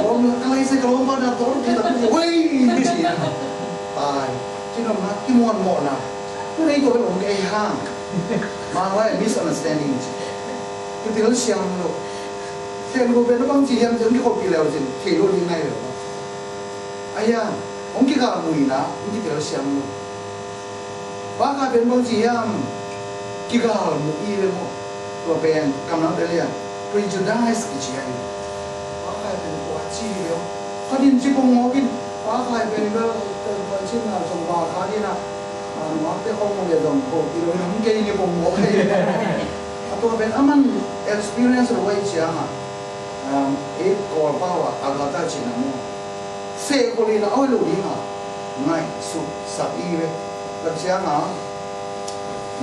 ล้มอะไรสิล้มบ้านโตลูกเกจเว้ยจีตายที่เรามาที่มวนหมดนะไม่ได้ตัวเป็นองค์เอห้างมาไว้ misunderstanding คือที่เราเชียงลูกเชียงลูกเป็นบางทียังจะมีคนปีแล้วจริงที่รู้ยังไงเหรอไอ้ยังองค์ที่การมุยนะองค์ที่เราเชียงลูกว่าการเป็นบางทียังที่การมุยเลยมั้งตัวเป็นกำลังเรียน prejudice กี่เชียงว่าการเป็นตัวจีเลยเขาดินจีบงงกินว่าการเป็นก็เป็นชิ้นงานสมบัติเขาที่น่ะมาเป็นองค์เดียวกันพอที่เราไม่เก่งในผมบอกให้ตัวเป็นอามัน experience เราไว้เชียงก่อนป่าวอาการตัดชินามเสกคนนี้นะเอาลูกนี้มาง่ายสุดสักอีเว้ยตัดเชียง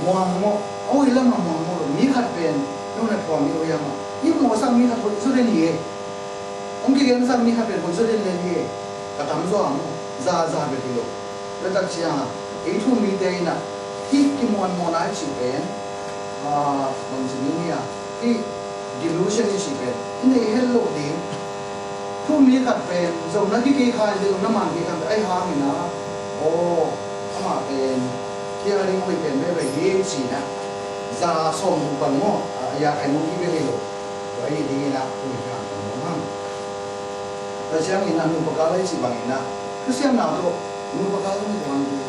มัวมัวเอาอีหลังมัวมัวมีขัดเป็นนู่นในความมีอะไรมายิ่งมัวสักมีขัดคนสุดเด่นยี่องค์ที่เรียนสักมีขัดเป็นคนสุดเด่นเลยยี่กระทำซ้อมซาไปทีเดียวแล้วตัดเชียงไอ้ทุ่มมีเดย์น่ะที่กิมวันโมนาชิเป็นบางสิ่งนี้ที่ delusion ชิเป็นที่ในเฮลโลดีทุ่มมีขัดเป็นส่วนนั้นที่กี่คายส่วนน้ำมันกี่คำไอ้หางนี่นะโอ้เข้ามาเป็นที่อะไรคุยเป็นไม่ไปยี่สินะจะส่งบังโมอยากให้มุกี้ไปเลยหรอไว้ดีนะคุยกันตรงนั้นแต่เสียงอินนั้นนุปการะสิบางอินนะคือเสียงหนาวตัวนุปการะไม่ทำดี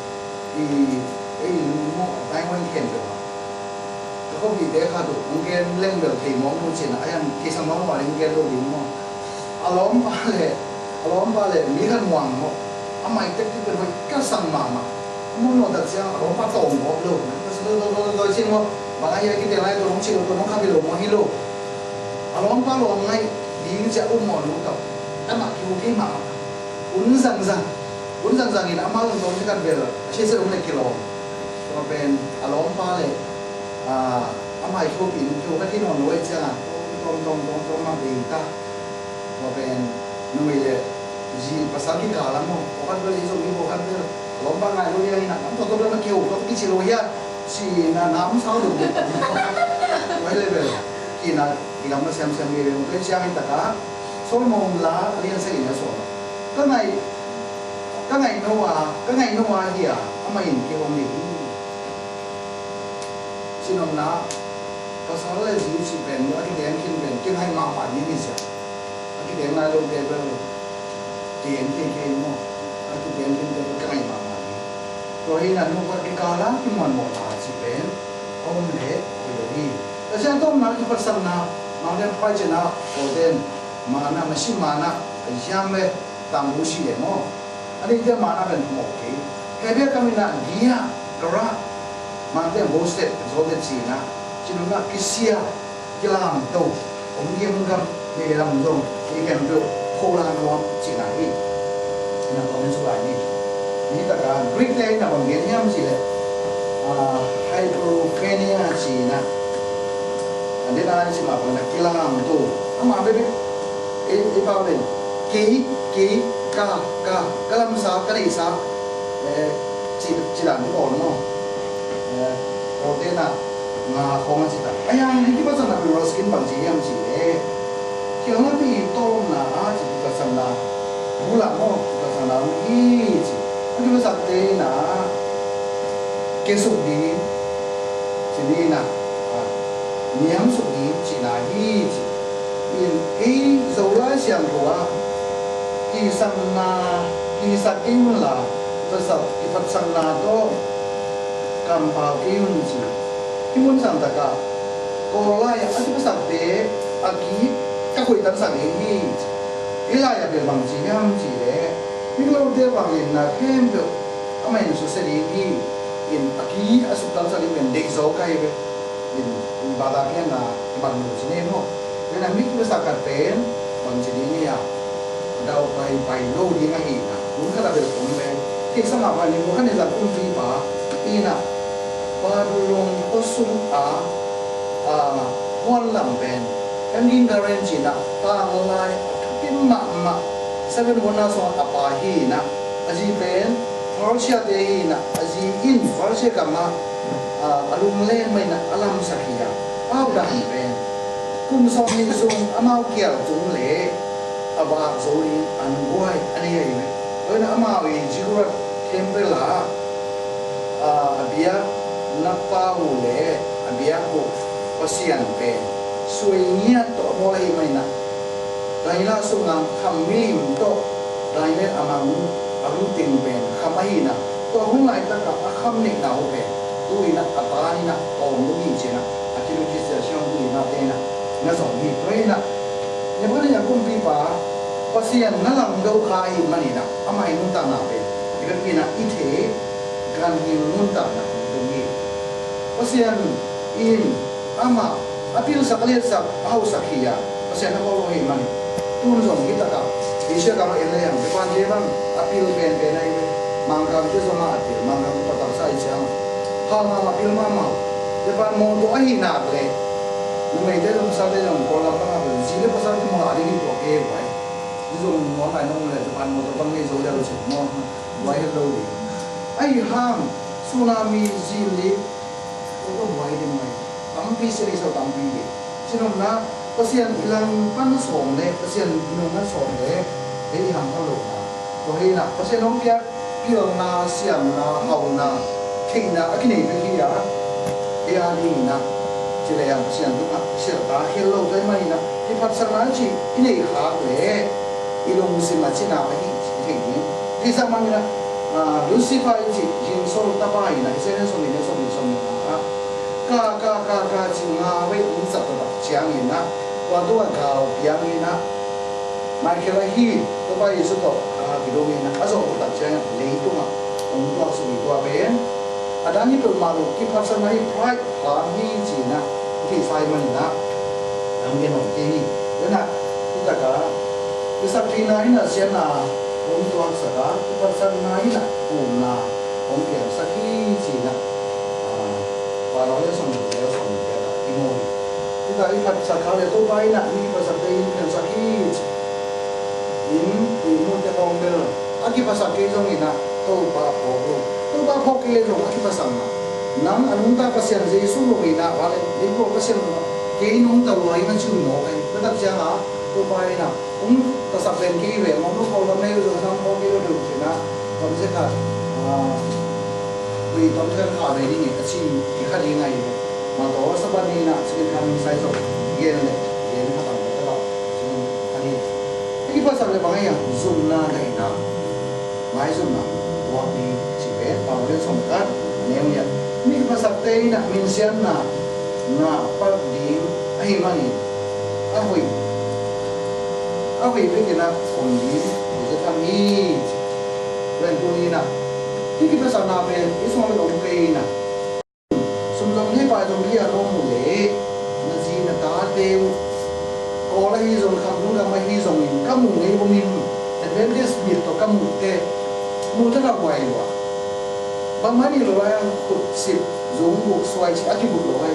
lumo Taiwan kendo ko bi dekha do ungen leng bel ti mong mu chin ayan ki sang mong wa ingen do limo alom pa le mi kan wang mo amai tek ti ko ka sang mama mo no da sia alom pa tong mo lo do chin mo ba ai ki te lai do long chi do long kha bi lo mo hi lo alom pa lo ngai di ja u mo lu ka ama ki u ki ma un sang in amal do ni kan bel che se ong le ki loก็เป็นอารมณ์ฟ้าเลยอาไม่โชว์ปีนโชว์ก็ที่นอนไว้เจ้าตัว tôm mà đi ta và bên người gì pasal kita lah mo bukan beli so ni bukan tu lomba ngai lo dia nak tu tu nak kêu tu kecil lo ya si na nam sao được vậy level khi na khi làm nó xem đi về cái trang tất cả số mong lá liên sẽ là số cái ngày nô à gì à mà nhìn kêu ông này xin ông na pasal là gì si ben nó cái đèn kinh hay mà phải như thế cái đèn này luôn cái tiền cái mo cái tiền cái ngày mà rồi là nó cái cá lá cái món một là chỉ bên ông lẽ rồi đi ở trên tôm nó cái phần sâm nào mà đem phải trên nào ở bên mà nó mà xin mà nó cái giam ấy tạm bố xí đấy mo anh ấy đem mà nó bên một cái biết cái mình là dia cái mà đem bố xếp rồi đến gì na chỉ nó cái xia cái làm đâu ông nghiêm cầm để làm dùng cái kèm được khô la nó chỉ là gì là có những số bài này như tất cả Greek này là bằng tiếng Nhâm gì đấy hydrophenia chỉ là anh ấy chỉ mà bằng là cái làm tu mà bây cái bao lên ký cái làm sao cái này sao chỉ là cái còn nó đầu tiên là mà không chỉ là ai ăn thì bây giờ là bị skin bằng gì em chỉ đấy khi nó bị tôm là chỉ có sản là bù làm mò có sản là ít chỉ anh bây giờ thế là cái sụp đi chỉ đi là nhiễm sụp đi chỉ là ít chỉ in cái dầu lá xiang của kỳ sản kim là bây giờ cái phát sản là đó cầm bao kim chỉ cái muốn sản tất cả còn lại anh bây giờ thế aki các hội tân sản ấy cái lại là về bằng chỉ em chỉ đấy những lâu đây bằng hiện là thêm được ông mình số sẽ đi in aki asup tân sản mình để giấu cái về in bà ta kia là bằng một chỉ nên không nên là mình cứ sạc cắt tên bằng chỉ đi à đâu phải lâu đi ngay hiện à cũng khá là về cũng về thì sao mà mình muốn cái này là cũng phi bà ina ba luôn có sung hoan làm bền em in garen chỉ na tang lai pin ma seven one so apa hi na aji ben farsia de hi na aji in farsia kama alum len mai na alam sakia au da hi ben kum so min sung amau kial chung le aba zori an boy ani ai me oi na amau i jigurat tempela abia napa ule abia ko pasian pe suinya to mulai maina laila sungang khamim to laile amang aruting pen khamahina to hungai ta ka kham ni na ho pe tuina atani na om ni chena akiru kisation ni na tena na so ni preina ne bani ya kum pi pa pasian na lang do khai mani na amai nun ta na pe ira pina ithe gan ni nun ta na dungi pasian in ama apil sakalian sak au sakia pasien na ko hi mani tun zong kita ka isya ka ele yang depan jeban apil ben ai mangkam tu sama apil mangkam patal sai chang ha ma apil mama depan mo to ai na le mai de long sa de long ko la ma ba ji le pasal mo ali ni ko ke wai zong mo nai nong le depan mo to bang ni zo ya lo chi mo wai hello ni ai ham tsunami zili ko wai de mai tampi seri so tampi de sinom na pasien ilang pan som le pasien nung na som le ei ham ko lo na to hi na pasien ong pia piang na siam na hau na thing na akini pe hi ya e ali na chỉ là yang pasien tu na sia ta hello dai mai na ti phat sang na chi ini kha le ilong sim ma chi na ba hi thing ni ti sa mang na Lucifer chi jin so ta ba hi na se ne so ni ne so ni so ni na ka chi nga we in sa ta chiang ni na wa do ka piang ni na mai ke la hi to ba yi so to ki do ni na aso ta chiang le tu ma ong to su ni to ben adani pe ma lo ki pha sa na hi pride ha hi chi na ki sai man na am ge no ki ni na tu ta ka ki sa tri na hi na sia na ong to sa ka ki pha sa na hi na ku na ong ke sa ki chi na và nói lên xong rồi xong rồi cái đó imo thì ta đi phật sạch khảo để tôi ba pai na ni pasal day kan sakit in imu te kongel aki pasal ke jong ina to ba pho ke jong aki pasal na nam anunta pasal Jesu lo ina wale ibo pasal ke nung ta lo ina chu no kai ta ja na to pai na pasal ben ke ve mo ko lo ne jo sam ko ke lo du na tom se ka vì tóm chân họ đấy đi người ta chỉ khát đi ngày mà có sắp ban đi là sẽ làm sai rồi ghen này ghen các bạn các bạn cho nên cái phát sản là bằng cái dùng na này nào máy dùng nào hoặc đi chỉ biết vào cái sòng cát anh em nhỉ mình phát sản tây là mình xem là phát đi ai mà nhỉ à huy biết cái nào còn đi để cho thằng đi quen tôi đi nàoที่คิดภาษานาเป็นอิสมาลงเกย์นะสมจงให้ไปตรงที่อารมณ์เลยนั่นสินะตาเดียวก็เลยฮิซงคำนู้นกับไม่ฮิซงอินก็มุ่งให้บุญแต่เป็นเรื่องสปิริตก็มุ่งเตะมุ่งจะทำไว้วะบางมันนี่เราว่าขุดสิบจงบุกสวยชิอากิบุกเราไว้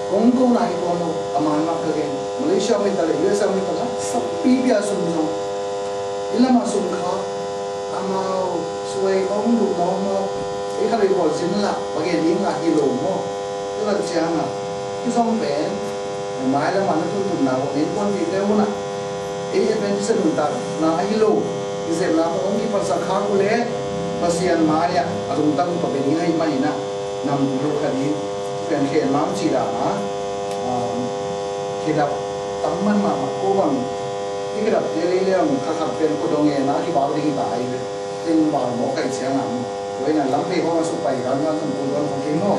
กงกูนายกูโนอามันมากเกินมาเลเซียไม่ตะเลยยูเอสไม่ตะละสับปีเปียสมจงอิละมาสมข้าmau suai ông đủ mò mò cái cái này gọi chính là và cái tiếng là cái lồng mò tức là chàng à cái song bé mãi là mà nó không tụt nào đến con gì đâu nè ấy bên sẽ đụng ta là cái lồng cái xem là ông đi phát sáng khác của lẽ mà xiên mãi à đụng tăng vào bên này mà nè nằm lúc cái gì cái khen mám chỉ là khi đập tắm mà cố bằng cái đập thế này là khắc khắcเป็นคนดงเงินนะที่บ้านที่ตายซึ่งบ้านหมอไก่เสียงหนังไว้นั่นล้ำไปเพราะว่าสุไปกันว่าสมบูรณ์ของเก่งเนาะ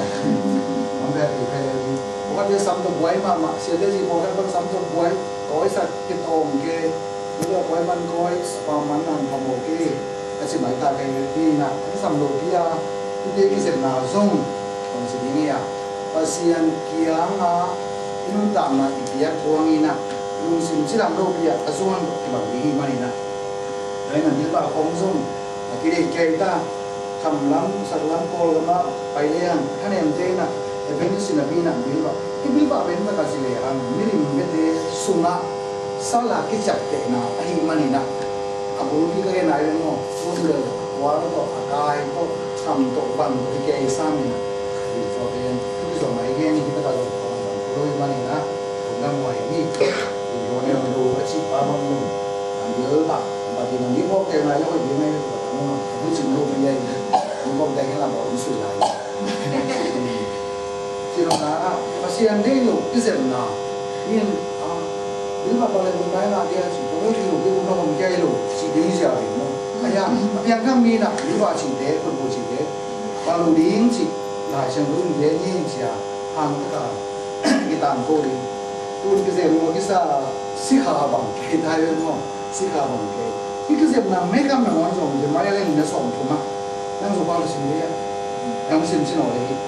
มันแบบนี้ไปเลยเพราะว่าจะซ้ำตัวไว้มาเสียได้สิพอแล้วต้องซ้ำตัวไว้ก้อยสัตว์กินโอ่งเกย์เรื่องไว้มันก้อยความมันนั่นขโมยเกย์แต่สิ่งไหนตาเกย์ที่น่ะที่สำรวจที่ที่เด็กที่เสร็จนาส่งตรงสิ่งนี้อ่ะภาษีอันเกี่ยงอ่ะที่นู่นตามมาอีกเยอะตัวนี้น่ะลุงสิมที่ทำโลกียะกระทรวงที่บางทีไม่นะในนั้นที่ว่าของส่งกิเลสเกย์ตาทำล้ำสักล้ำโกลกันมาไปเลี้ยงท่านเอ็มเจน่ะเป็นสินาบีน่ะบิลว่าที่บิลว่าเป็นนักการเลี้ยงมิริมเบเดสุนัขสลากกิจเตนะไอ้มันนี่นะอาบุรุษที่ก็เรียนอะไรเนาะรุ่นเดิมว่าแล้วก็อากายก็ทำตกบังที่เกย์ซ้ำนี่นะที่ตัวเป็นที่ส่วนไหนเงี้ยนี่ที่นักการเลี้ยงรู้มันนี่นะผมนั่งไว้นี่yang dulu kecil paham tu, ambil tak, bagi nanti kau kena yang kau ini, kamu cuma dia ini, kau kena lah bawa usul lagi. Jadi nak pasien ni lu, kisah nak, ini bila kalau pun lain nak dia, kalau dia lu, dia pun nak menjadi lu, si dia siapa ni, ayah, yang kami nak, bila si dia, kalau si dia, kalau dia si, nah, sebelum dia ni siapa, hang tak, kita angkut ni. तुम किसे वो किसा सिखा बंग के दायरे में सिखा बंग के ये किसे ना मैं काम में वहाँ जों जब मारे ले निन्दा सोम तुमा नंग जो बाल सिंह लिया नंग सिंह सिंह और ये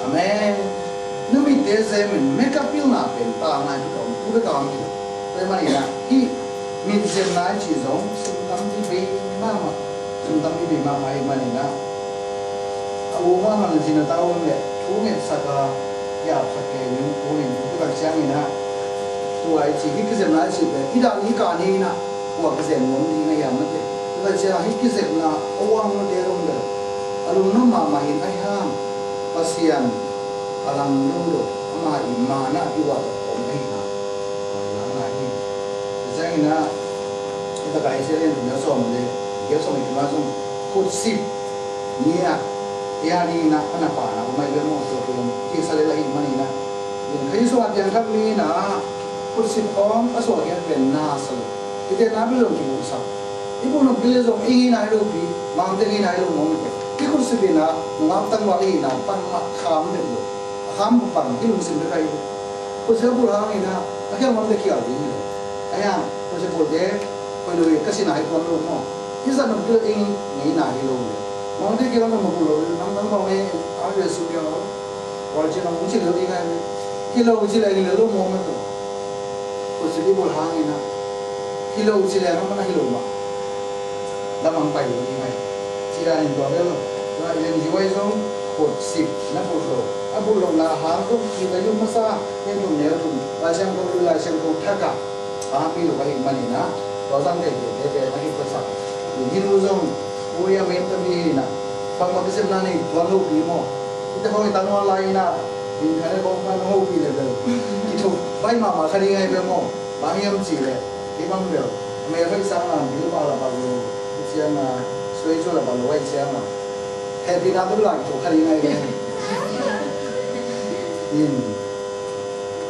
Amen. Numi desa men mereka pilna pen tangan itu पूरे काम किया तो mana ya कि min semna चीजों सुनतम di be mama ai mana na awu mama na jina tahu me tuh saka ya pakai ni tuh itu kan siang ni na tuh ai sih कि semna sih be tidak ni kan ni na gua kesemna ni na ya mate itu siang कि semna awang na derong de alun na mama in ai ham pasian alam dulu ama imana iwa Jadi na kita kaya sih ni biasa orang ni biasa ni cuma tu kursi ni ya ni na apa na umai bermo tu kisah lelaki mana ni na yang kaya soal yang kami ni na kursi orang asal yang benar kita na belum kita ibu nak beli so ini na itu pi mangte ini na itu mungkin kita kursi ni na mengapa wali na pan mak kham dulu kham pan kita mesti berkaya kursi pulang ni na akhirnya mangte kia ni ayam, macam boleh, kalau kasih naik tuan rumah, kita nak beli ini naik loh. Mungkin kita nak beli, nampak kami ada suka, wajib nak mungkin lebih kan, kita wajib lagi lalu mau macam, kursi boleh hang ini, hilo sila naman na hilo ma lamang pa yun ingay sila nito na yung jiway zong pot sip na pulo abulo na hangko kita yung masa yan yung meron lasang kong taka pilo kahit manina wasang kaya nakipasak yung hilo zong uya menta bihina pag mag-isip na ni tuwan lupi mo ito ko itanong lain na yung kaya kong manong lupi na ito may mama kaningay mo bangiyam sila ibang bel may isang bilo para bago siya na suway na baluway siya na happy na ito lang ito kaningay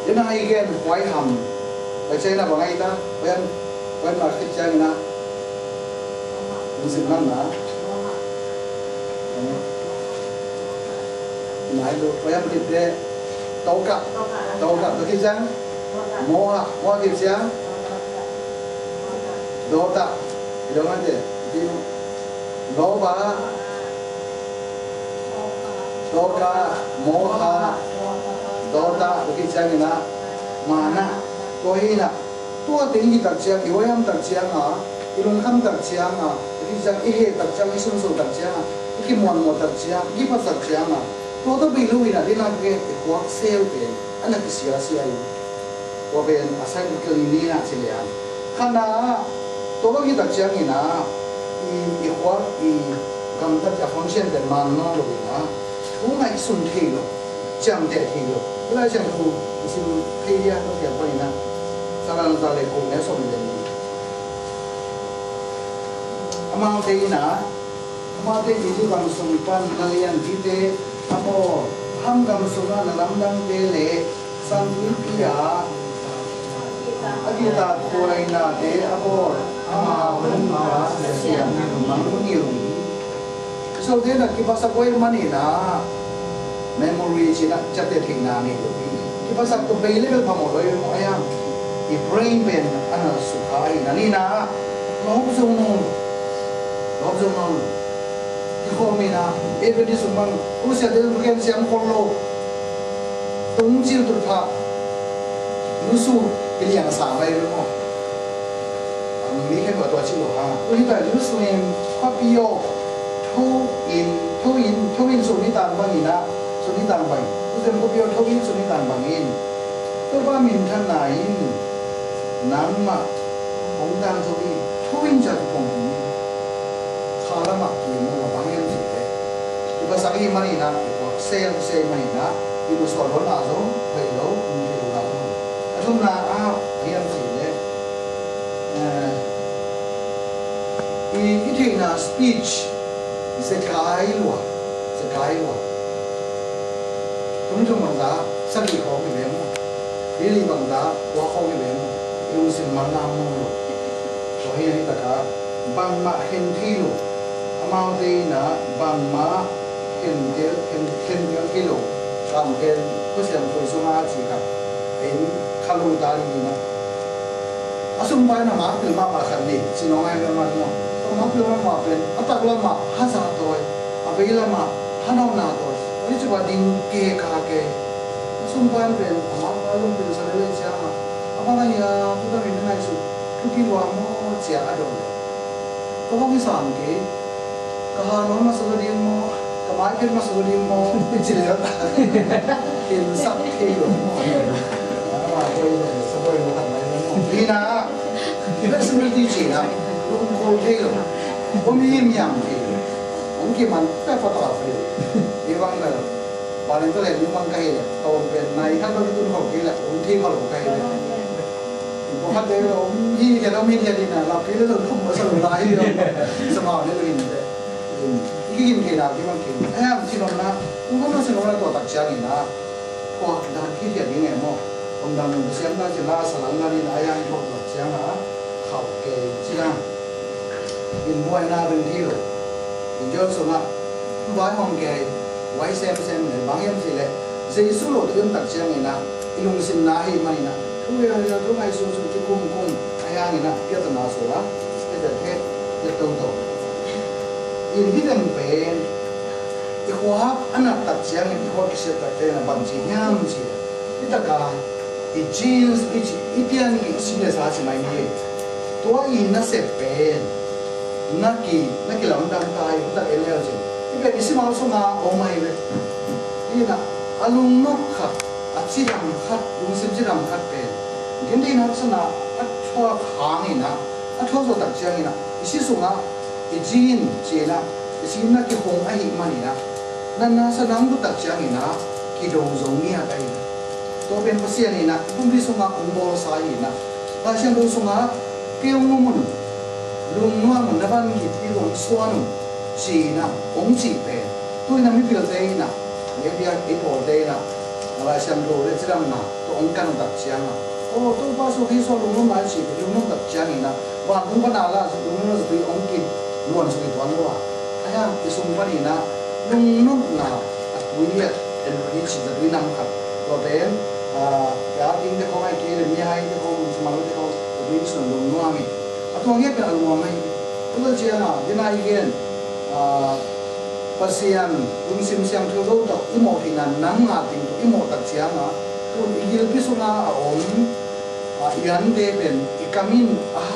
yun ang igen white ham ay siya na bangay ita wayan market siya na musik na nãy được với em thịt đê tàu cặp từ khi sáng mua thịt sáng đồ tạ đồ ăn gì đồ bả đồ cá mua đồ tạ từ khi sáng na mà na coi na tua tiếng gì đặc trưng kiểu em đặc trưng à ilung ham đặc trưng à từ khi sáng ihe đặc trưng isun su đặc trưng à khi muan đặc trưng khi pas đặc trưng à tôi đã bị lui là đi làm cái hoạt sale về anh là cái gì và về assign cái này là gì vậy khán giả tôi đã bị đặc trưng như na cái hoạt cái cầm tất cả function để mà nó rồi na cũng ngay xuân thì rồi chẳng để thì rồi cái này chẳng thu xin thấy đi nó thiệt vậy na sao là ta lại cùng nhau sống đến amang thấy na amang thấy gì còn sống pan này anh chỉ thế Apo ham gam suna na lamdang tele san pia agita kurai na te apo ama unma siam mangunil so then kibasa ko manina memory china chate thina ni kibasa to bay level pamolo mo ayam i brain ben ana sukai nanina lohzong non Homina, every sumang, who said the Rugan Siam Polo, Tung Jil to Pap, Lusu, Ilian Savay, we have a Tochiloha. We are using Papio, two in Sunitan Bangina, Sunitan Bang, Usam Papio, two in Sunitan Bangin, Toba Mintanain, Nama, Hongdan Tobi, two in Japon. Kalama kimo bangin sute iba sagi manina ibo sale manina ibo solo na zo bailo hindi na zo atum na hiam sile iti na speech se kailwa tum mangda sagi ko mi bemo dili mangda wa ko mi bemo yung sin mangam mo so hiya ni taka bang ma hentilo amount na bangma kendel kilo kam ken kusiam ko sunga chika en khalu tari na asum ba na ma til ma khandi sinongai me man no to ma til ma pen atak la ma hasa toy abela ma hanaw na toy ni chuba ding ke ka ke asum ba pen ma alum pil sa le cha ma ama ya tu da min nai su tu ki wa mo chia adon ko ko san ke kahanon masudin mo kamakin masudin mo jilata in sak kilo mo sabay mo kan mo lina flexibility china ko kilo umim yang kilo umki man ta photography iwang na balin to le limang kai le to pen nai kan ba tu ko kila umthi ko lo kai le ko ha de umhi ke no mi ke dina la kilo to ko sa lo lai yo sama ne lo in 이긴 게 나기만 긴. 에 지금나 공부는 생각을 또 닥치하기나. 와, 나 기대 되네 뭐. 공단은 무슨 가지 나서 난간이 아양 쪽 닥치하나. 가오게 지나. 인 뭐에나 벤티로. 인저서나 와이홍게 와이샘샘네 방염실에 제수로 든 닥치하기나. 이용신 나이 많이나. 그거야 그거 소소 꼼꼼 아양이나 깨도 나서라. 이렇게 됐던 in hidden pain ihwap anak tak siang ihwap kisah tak kena bangsi nyam sih itaka i jeans itian ki sine sa si mai ni ตัวอินน่ะเสพเป็นนักกีฬาดังตายตักเอลเลอร์จิที่เป็นอิสมาลสุมาโอไม่เลยนี่นะอารมณ์นกขัดอัดจิรำขัดลุงสิบจิรำขัดเป็นกินที่นักสนาอัดชัวขางนี่นะอัดชัวสุดตักเชียงนี่นะอิสิสุงะอิจีนเจนะอิสินักกิหงไอหิมันนี่นะนั่นนะสนามตุตักเชียงนี่นะกิดงจงเนี่ยได้ตัวเป็นภาษานี่นะพุ่มที่สุงะอุโมสายนะภาษาดูสุงะเกี่ยวมุนลุงนัวมันนับวันกิที่ลงส่วนจีนะองจีเป็นตัวนั้นไม่เปลี่ยนเลยนะเนี่ยเบียร์อีพอเลยนะภาษาดูเรื่องนั้นนะตัวองค์การตักเชียงนะโอ้ตัวภาษาที่สอนลุงนัวมาจีลุงนัวตักเชียงนี่นะว่าลุงก็น่าละลุงนัวจะไปองค์กินล้วนจะไปตัวนัวไอ้ยังที่สุงวันนี้นะลุงนัวนะวิเลียดเป็นวิจิตรวินำครับตัวเป็นยาทิ้งที่เขาให้กินมีให้ที่เขาสมัยที่เขาวิจิตรลุงนัวมีตัวเงี้ยเป็นอารมณ์ไหมตัวเจ้าดินายเกนภาษาลุงซิมเสียงที่เราตักอิโมทินันนั่งงาติงอิโมตักเสียงนะตัวอีกพิสุนายันเดเป็นอีกามินใ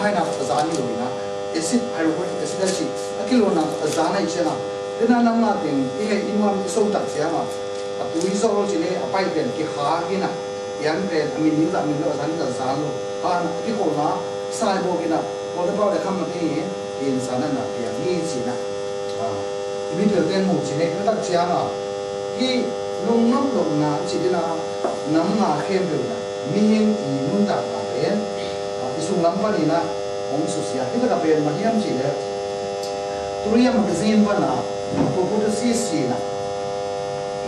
ห้นักอาจารย์อยู่นะเอซิดไฮโดรเอซิดสิกิโลนักอาจารย์ให้เชื่อนะดินานั่งงาติงที่ให้อินวันส่งตักเสียงนะตัววิศวกรจีเล่ไปเป็นที่ขากินะยันเป็นอามินนิวอาจารย์อาจารย์ลูกที่คนนะสายโบกินะพอได้บอกได้คำนั้นที่อินสารนั้นเพียงนี้สินะที่มีเรื่องเต้นหมู่สิเนี่ยก็ตักเชียงที่ลุงน้ำลงนาสิที่นะน้ำมาเข้มเดือดมีเห็นอีนุ่งตักมาเป็นที่สุงลำพันนี่นะของสุเสียที่ตะกับเป็นมาเยี่ยมสิเลยตัวอย่างมันจะซีนพันนะพวกพุทธศิษย์นะ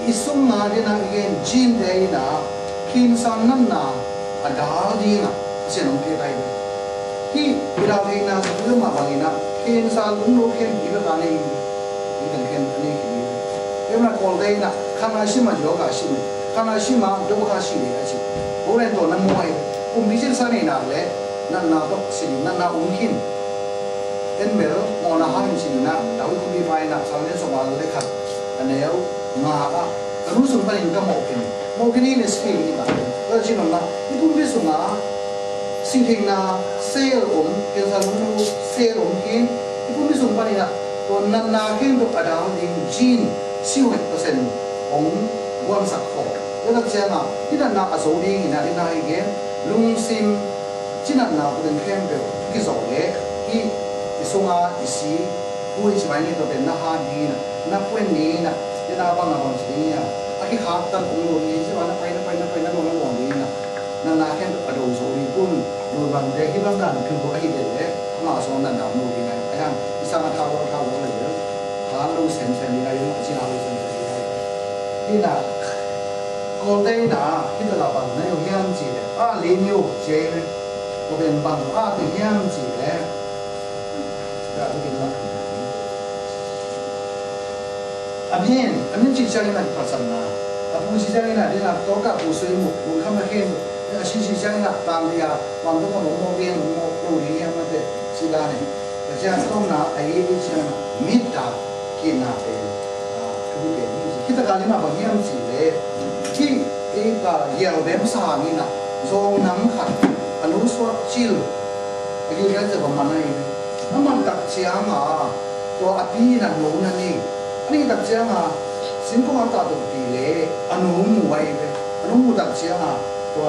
อีสุงนาเนี่ยนะเองจีนเดียนะคินสันนั่นนะอดาดีนะเสียน้องเกย์ไปเลยที่เราเองนะจะเรื่องมาบางนะเคนซาลุงโลเคนอีกการนี้อีกการเคนอันนี้คือเรื่องนั้นคนเดียนะข้างในชิมาโยกาชิมข้างในชิมาโยกาชิเลยชิโบราณตัวนั้นมวยอุ้มดิจิทัลสารนี่นะเลยนั่นน่าต้องสิ่งนั่นน่าอุ้มหินเอ็นเบลมองน่าหาสิ่งนะดาวคุณมีไฟนะสารนี้ส่งมาเลยครับอันนี้เอางาละรู้สึกเป็นก็โมกินนี่เนี่ยสกิลนี่นะก็ชิมนะที่คุณพิสูจน์นะสิ่งที่น่าเซลล์เกี่ยวกับลุงเซลล์กินที่คุณพิสูจน์ไปนะตัวนั้นน่าเห็นตัวอดาดิงจีน10%ของวันสักขอแล้วก็เจ้าน่ะที่นั่นน่าอสูรนี่นะที่น่าเห็นลุงซิมที่นั่นน่าเป็นเข้มเบลที่สองเล็กที่ส่งอาอิซีผู้ที่ช่วยนี่ตัวเป็นน่าหาดีนะน่าเพื่อนนี้นะที่น่าบ้างนะบางสิ่งเนี่ยไอ้ขาตั้งองค์นี้ใช่ไหมนับไปนั่นลงนี้นะนั่นน่าแค่อดูสูริกุลดูบางเด็กที่บางด้านคือพวกไอ้เด็กเนี่ยมาสอนนั่นดาวนู่นนี่ไงไอ้ยังที่สร้างท่าเลยเยอะหาลูกเซนนี่ไงที่หาลูกเซนนี่ไงที่น่ะก่อนได้น่ะที่ตลาดบางนั่นอยู่ที่อันจีเลยลินอยู่เจเลยก็เป็นบางที่ที่อันจีเลยก็ที่กินละอันนี้จิตใจน่ะพัฒนาผู้จิตใจน่ะที่น่ะโตกับผู้สวยมุกผู้ทำให้เห็นสิ่งจิตใจน่ะตามที่บางตัวคนมองเรียนมองดูดีอย่างนั้นสิลาเนี่ยแต่จะต้องน่ะไอ้ที่จะมิตรกินน่ะเป็นคือเป็นที่ตะการนี่มาบางอย่างสิเลยที่ไอ้ก็เยี่ยวเว็บสานี่น่ะโจงน้ำขัดอนุสวดชิลไอ้ที่เราจะประมาณนั้นถ้ามันตักเชียงตัวอภินันโน้นนี่อันนี้ตักเชียงสิ่งที่มันตัดตัวดีเลยอนุมูไว้เลยอนุมูตักเชียงตัว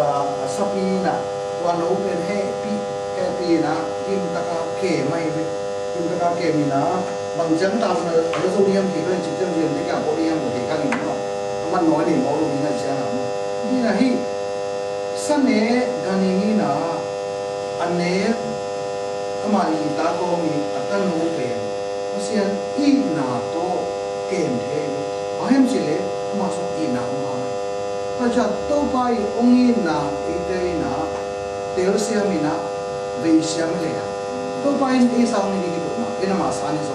สปีน่ะตัวโน้นเป็นให้ปีนะกินตะกาเกไม่เลยกินตะกาเกมีนะบางจังตามเลยเราต้องเรียนที่เป็นจิตเรียนที่การเรียนหมดที่กันนี่เนาะมันน้อยนี่มองดูนี่นะเชียงนี่นะที่สันเนกันนี่นะอันเนี้ยทำไมตาโกมีอัตโนเป็นเพราะฉะนั้นอีนาโตเกมเทอาเห็นสิเลยมาส่งอีนามาเพราะฉะนั้นตัวไปองอีนาอีเตนาเตลเซียมินาเวียมิเลยตัวไปอีสาวนี่กี่ตัวนะเอ็นมาสานิโซ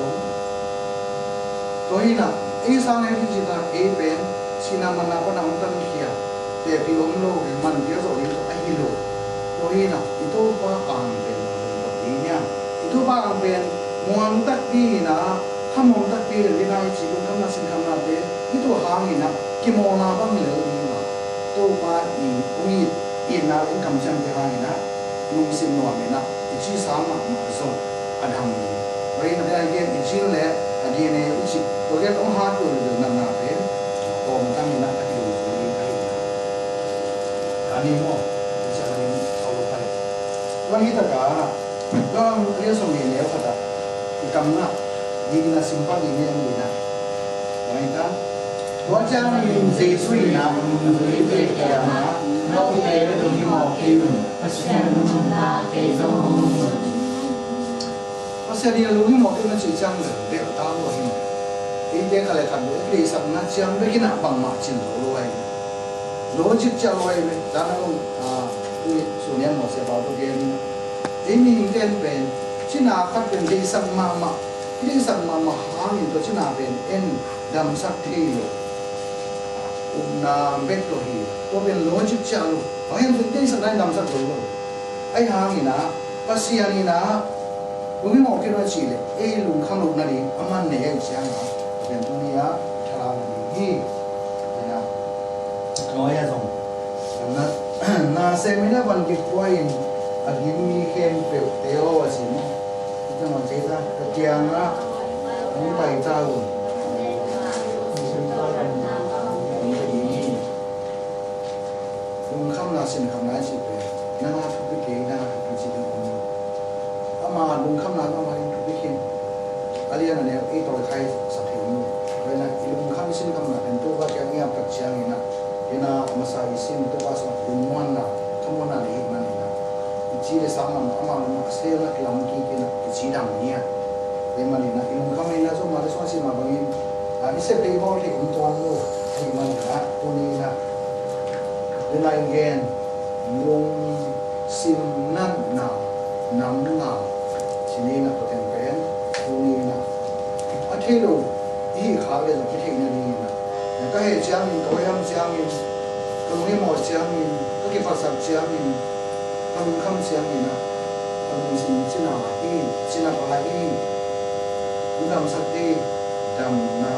ตัวอีน่ะอีสาวนี่ที่จิตาเอเป็นสินามันนาปนาอุตันขียแต่พี่องโลมันเดียวโซลิโซไอฮิโลตัวอีน่ะอีตัวป้าอังเป็นเนี่ยitu bang ben muang tak di na khamong tak di le na chi kun kam na sin kam na de itu hang ina ki mo na bang le ni ma to ba i ui in na in kam chang de hang ina nung sim no me na chỉ sáng mà rồi anh hằng vậy là cái idea chỉ là DNA chỉ có cái ông hát rồi được nằm nằm thế còn tăng mình lại cái điều gì cái anh em không chỉ là mình sau lúc nàyวันนี้ตะกาก็เรียกสมัยแล้วครับที่กำนับดีนะสิมพันธ์นี่ยังดีนะวันนี้ตัวเจ้ายิงเสียสุยนะมันคือเรื่องแก่มาเราเองก็ต้องมีหมอกคิวเพราะฉะนั้นเราเองต้องเพราะฉะนั้นเราที่หมอกคิวนั่นชื่อจังเลยเด็กตามเราเห็นที่เด็กอะไรทำเลยที่สักนัดจังไม่กินบังมาชินรู้ไว้โลจิตจะรู้ไว้ดังนั้นที่ส่วนนี้หมอเสียบเอาตัวเองที่มีเงินเป็นชินาคัดเป็นที่สักมาที่สักมาหาเงินตัวชินาเป็นเอ็นดำสักที่นาเบ็ดตัวฮีตัวเป็นโลจิตจะรู้เพราะเห็นเป็นที่สักนั้นดำสักตัวไอ้หาเงินนะภาษีนี่นะลุงไม่หมอคิดว่าชีเลยไอ้ลุงข้างลุงนั่นเองอามันเนี่ยเสียงนะเป็นตัวนี้อะทารานี่นะน้อยอะส่งดังนั้นนาเซมินาวันกิควายอันนี้มีเข็มเปลวเตลว่าสินะที่จะมาเจตากระเทียมนะนี่ไปเจ้าลุงข้ามนาสินคำนั้นสิเป็นนั่นทุกพิธีนั่นทุกพิธีเป็นคนอามาลุงข้ามนาก็มาทุกพิธีอะไรนั่นเนี่ยไอ้ตัวใครสักทีนึงเลยนะลุงข้ามสินคำนั้นเป็นตัวว่าแกเงียบกับเชียงนี่นะina masai sim to ka sa lumwan na kamona le na ni na chi le sama ama ma sel na klam ki ki na chi dam ni ya le mani na ilum kamai na so ma le so si ma bangin a ise pe mo le un ton lo ai man na to ni na le na again lung sim nan na nam na chi ni na to ten pen to ni na a thelo i kha le so ki ni ni naก็เห็นเชียงมินก็ยังเชียงมินก็ไม่หมดเชียงมินก็เก็บภาษาเชียงมินก็ลุงคำเชียงมินนะก็ลุงสินชินาอีชินาอะไรอีลุงดำสักทีดำนา